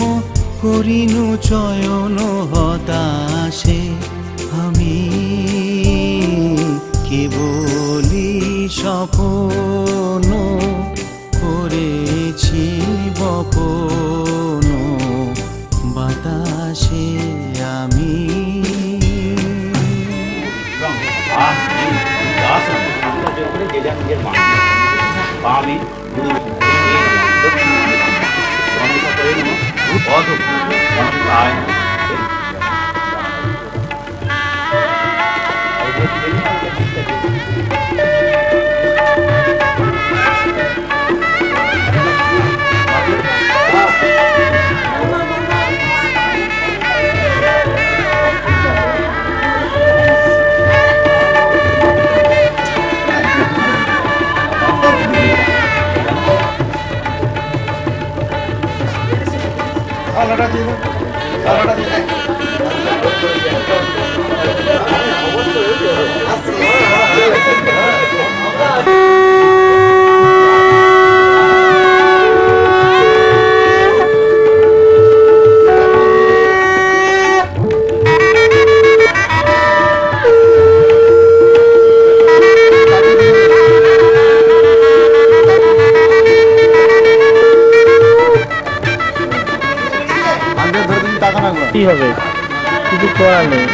করিনু চয়ন হতাশে আমি কেবলি স্বপ্ন করেছি বপন বাতাসে আমি। যে যা নিজের বামে কি হবে, কিছু করার নেই।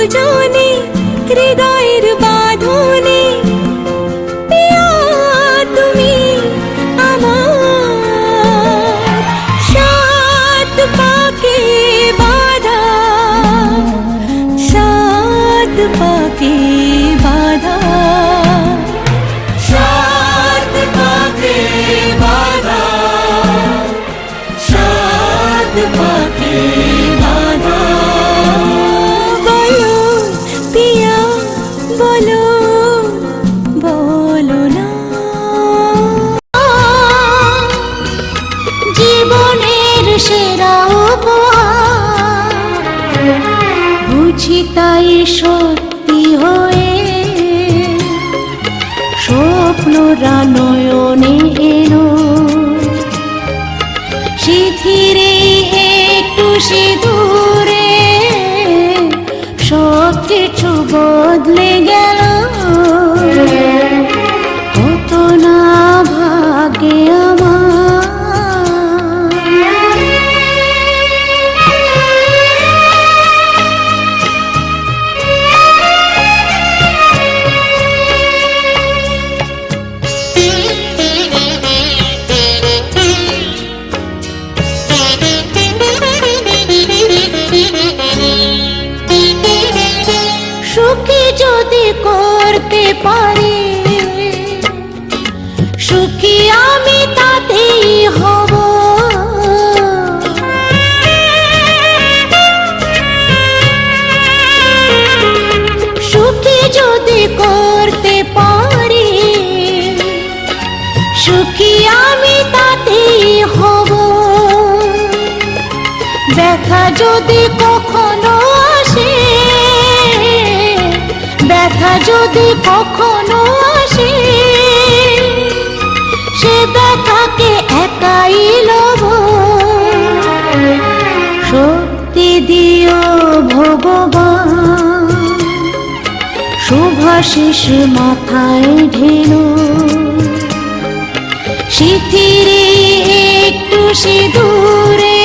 দুজনে হৃদয়ের বাঁধনে পিয়া তুমি আমার সাত পাকে বাঁধা সাত পাকে বাঁধা সাত পাকে বাঁধা সাত পাকে বাঁধা বলো পিয়া বলো বলো না জীবনের সেরা উপহার বুঝি তাই সত্যি হয়ে স্বপ্নরা নয়নে এলো শিথিরে একটু সিঁদুরে সব কিছু বদলে গেল কত না ভাগ্যে আমার সুখী যদি করতে পারি সুখী আমি তাতেই হব সুখী যদি করতে পারি সুখী আমি তাতেই হব ব্যথা যদি কখনো আসে ব্যথা যদি কখনো আসে সে ব্যথাকে একাই লব শক্তি দিও ভগবান শুভাশিস মাথায় ঢেলো শিথিরে একটু সিঁদুরে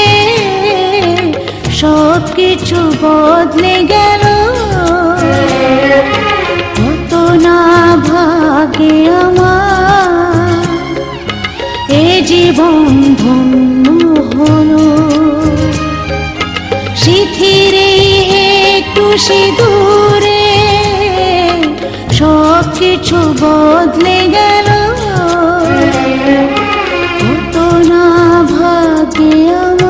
সব কিছু বদলে গেল কত না ভাগ্যে আমার এ জীবন ধন্য হলো শিথিরে একটু সিঁদুরে সব কিছু বদলে গেল কত না ভাগ্যে আমার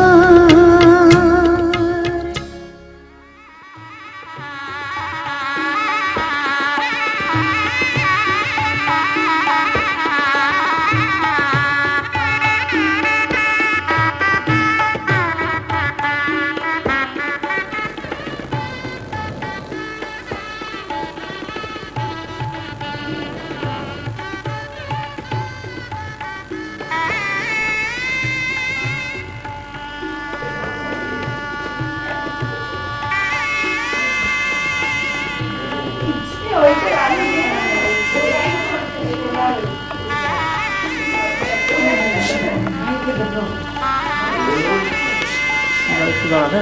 একটু দাঁড়াতে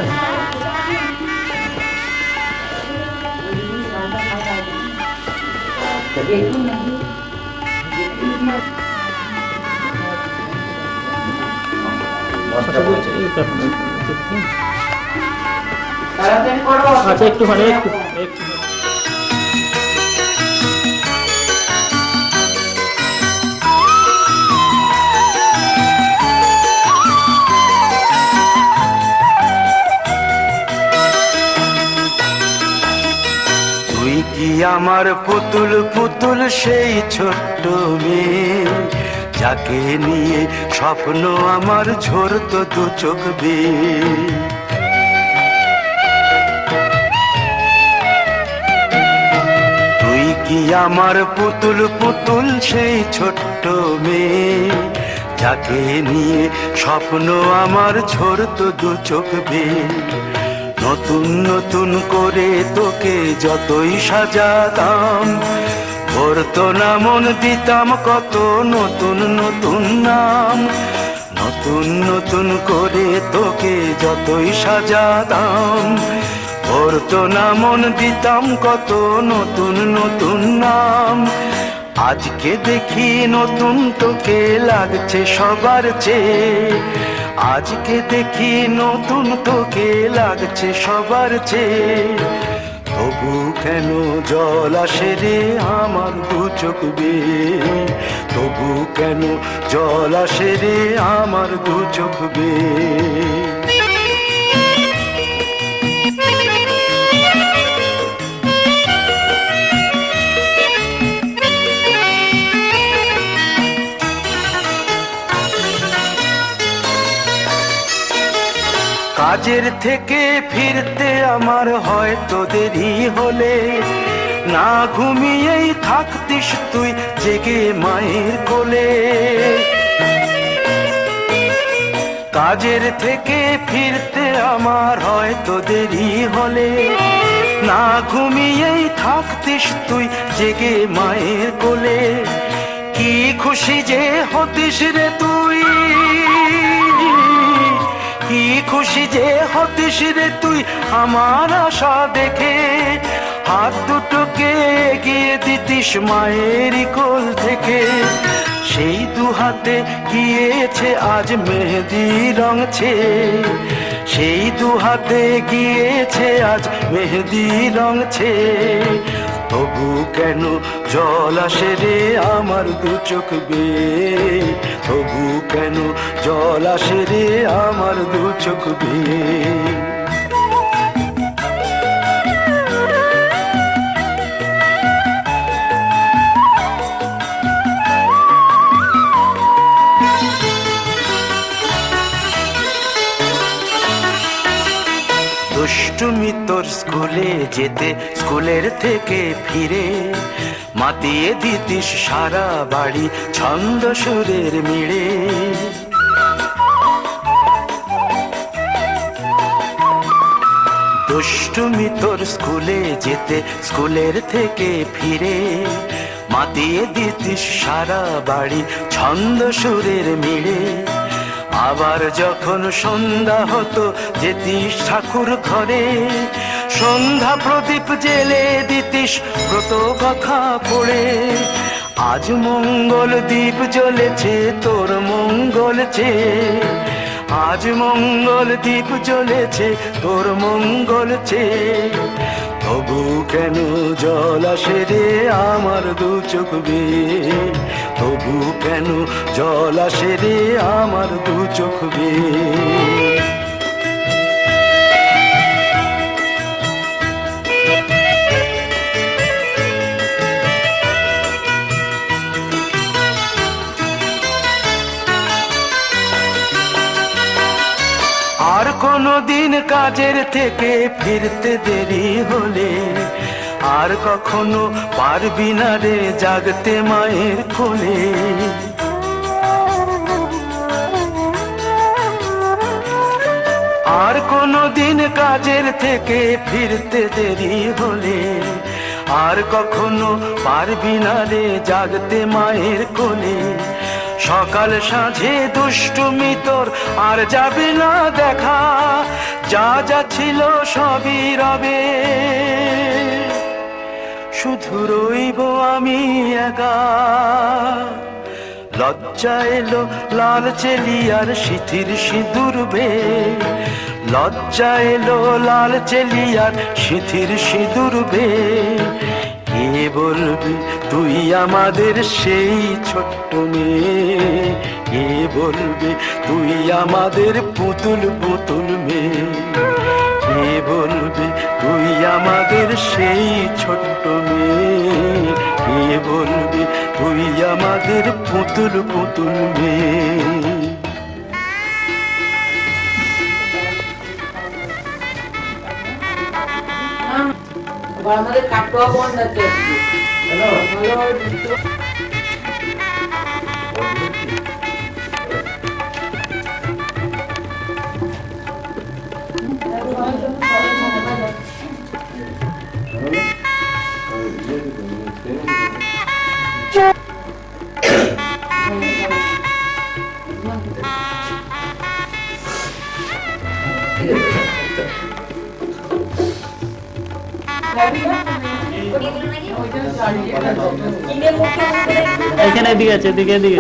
আচ্ছা একটুখানি একটু একটু তুই কি আমার পুতুল পুতুল সেই ছোট্ট মেয়ে যাকে নিয়ে স্বপ্ন আমার ঝরতো দু চোখ বেয়ে তুই কি আমার পুতুল পুতুল সেই ছোট্ট মেয়ে যাকে নিয়ে স্বপ্ন আমার ঝরতো দু চোখ বেয়ে নতুন নতুন করে তোকে যতই সাজাতাম ভরতো না মন দিতাম কত নতুন নতুন নাম নতুন নতুন করে তোকে যতই সাজাতাম ভরতো না মন, দিতাম কত নতুন নতুন নাম। আজকে দেখি নতুন তোকে লাগছে সবার চেয়ে, আজকে দেখি নতুন তোকে লাগছে সবার চেয়ে। তবু কেন জল আসে রে আমার দু চোখ বেয়ে, তবু কেন জল আসে রে আমার দু চোখ বেয়ে। কাজের থেকে ফিরতে আমার হয়তো দেরি হলে, না ঘুমিয়েই থাকতিস তুই জেগে মায়ের কোলে। কাজের থেকে ফিরতে আমার হয়তো দেরি হলে, না ঘুমিয়েই থাকতিস তুই জেগে মায়ের কোলে। কি খুশি যে হতিস রে তুই, কি খুশি যে হতিস রে তুই আমার আশা দেখে। হাত দুটোকে এগিয়ে দিতিস মায়ের কোল থেকে, সেই দু হাতে গিয়েছে আজ মেহেদি রং ছেয়ে, সেই দু হাতে গিয়েছে আজ মেহেদি রং ছেয়ে। তবু কেন জল আসে রে আমার দু চোখ বেয়ে, তবু কেন জল আসে রে আমার দু চোখ বেয়ে। দুষ্টুমি তোর স্কুলে যেতে, স্কুলের থেকে ফিরে মাতিয়ে দিতিস সারা বাড়ি ছন্দ সুরের মিড়ে। দুষ্টুমি তোর স্কুলে যেতে, স্কুলের থেকে ফিরে মাতিয়ে দিতিস সারা বাড়ি ছন্দ সুরের মিড়ে। আবার যখন সন্ধ্যা হতো যেতিস ঠাকুর ঘরে, সন্ধ্যা প্রদীপ জেলে দিতিস ব্রত কথা পড়ে। আজ মঙ্গল দ্বীপ জ্বলেছে তোর মঙ্গল চেয়ে, আজ মঙ্গল দ্বীপ জ্বলেছে তোর মঙ্গল চেয়ে। তবু কেন জল আসে রে আমার দু চোখ বেয়ে, তবু কেন জল আসে রে আমার দু চোখ বেয়ে। আর কোনো দিন কাজের থেকে ফিরতে দেরি হলে, আর কখনো পারবি না রে জাগতে মায়ের কোলে। আর কোনো দিন কাজের থেকে ফিরতে দেরি হলে, আর কখনো পারবি না রে জাগতে মায়ের কোলে। সকাল সাঁঝে দুষ্টুমি তোর আর যাবে না দেখা, যা যা ছিল সবই রবে, শুধু রইব আমি একা। লজ্জা এলো লাল চেলিয়ার সিথির সিঁদুর বেয়ে, লজ্জা এলো লাল চেলিয়ার সিথির সিঁদুর বেয়ে। কে বলবি তুই আমাদের সেই ছোট্ট মেয়ে, কে বলবে তুই আমাদের পুতুল পুতুল মেয়ে, কে বলবে তুই আমাদের সেই ছোট্ট মেয়ে, কে বলবে তুই আমাদের পুতুল পুতুল মেয়ে। আমাদের কাটোয়া বন্ধ আছে। এখানে এদিকে আছে, এদিকে এদিকে।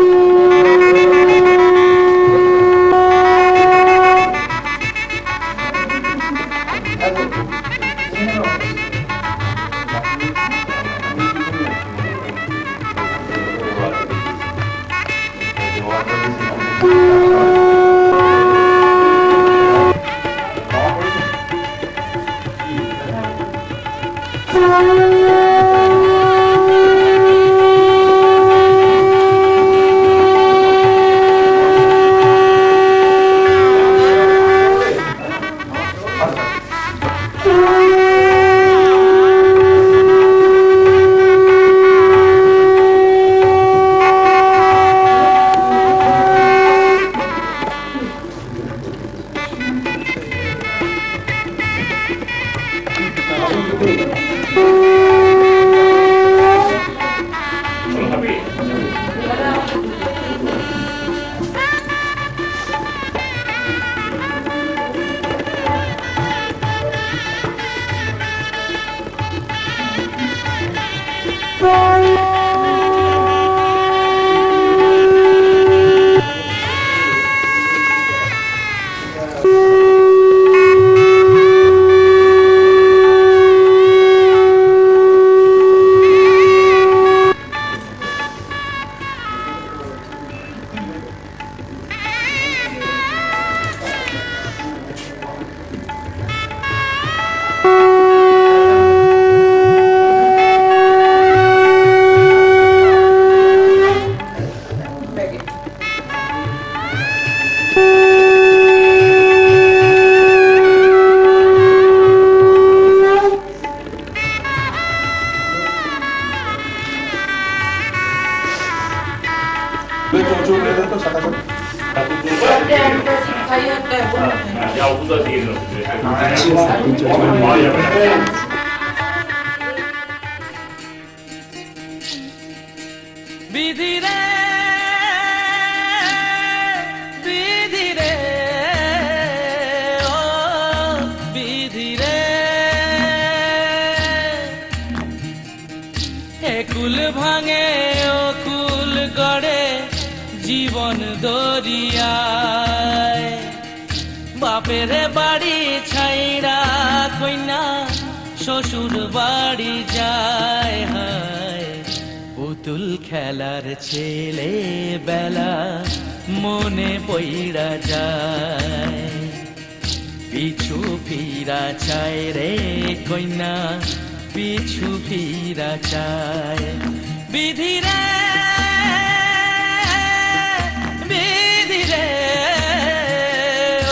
বিধিরে বিধিরে ও বিধিরে একুল ভাঙে ও কুল গড়ে জীবন দরিয়ায় বাপের বাড়ি ছাইরা কইনা শ্বশুর বাড়ি যায় হায় পুতুল খেলার ছেলে বেলা মনে পইরা যায় পিছু ফিরা চায় রে কইনা পিছু ফিরা চায় বিধিরে বিধিরে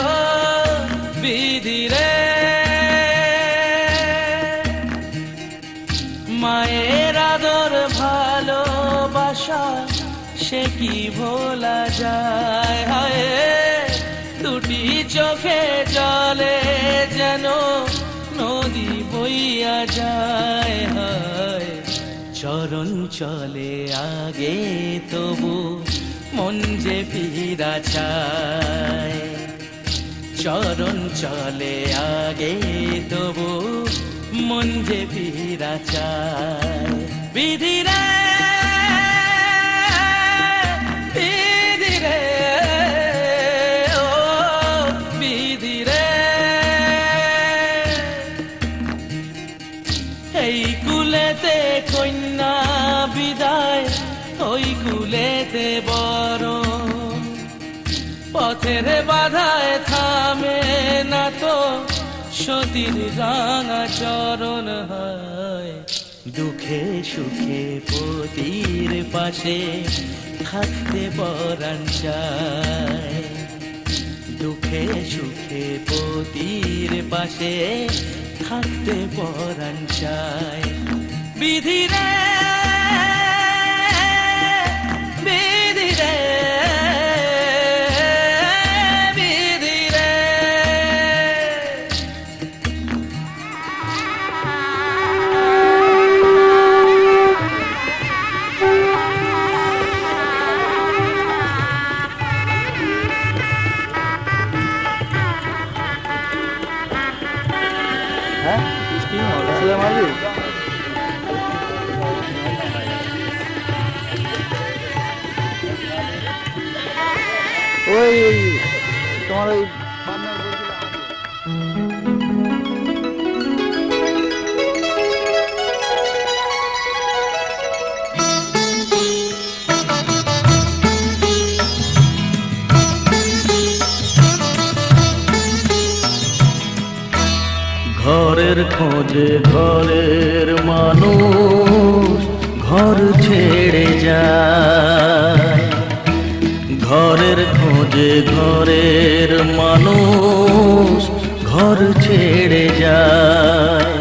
ও বিধিরে মায়ের আদর ভালোবাসা সে কি ভোলা যায় হায় দুটি চোখে জলে যেন নদী বইয়া যায় হায় চরণ চলে আগে তবু মন যে ফিরা চায় চরণ চলে আগে তবু মন যে ফিরা চায় বিধিরে বিধিরে ও বিধিরে এই কুলেতে কন্যা বিদায় ওই কুলেতে বড় পথের বাধায় থামে না তো সতীর রাঙা চরণ হয় দুঃখে সুখে পতির পাশে থাকতে পরাণ চায় দুঃখে সুখে পতির পাশে থাকতে পরাণ চায় বিধিরে বিধিরে বিধিরে স্টিম ছেলে মারবি? ওই তোমার ওই পার্টনার বলছিল ঘরের খোঁজে ঘরের মানুষ ঘর ছেড়ে যায়, ঘরের খোঁজে ঘরের মানুষ ঘর ছেড়ে যায়,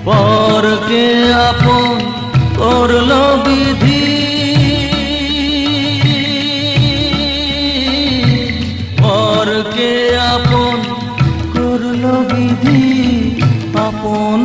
পরকে আপন করলো বিধি, পরকে আপন করলো বিধি আপন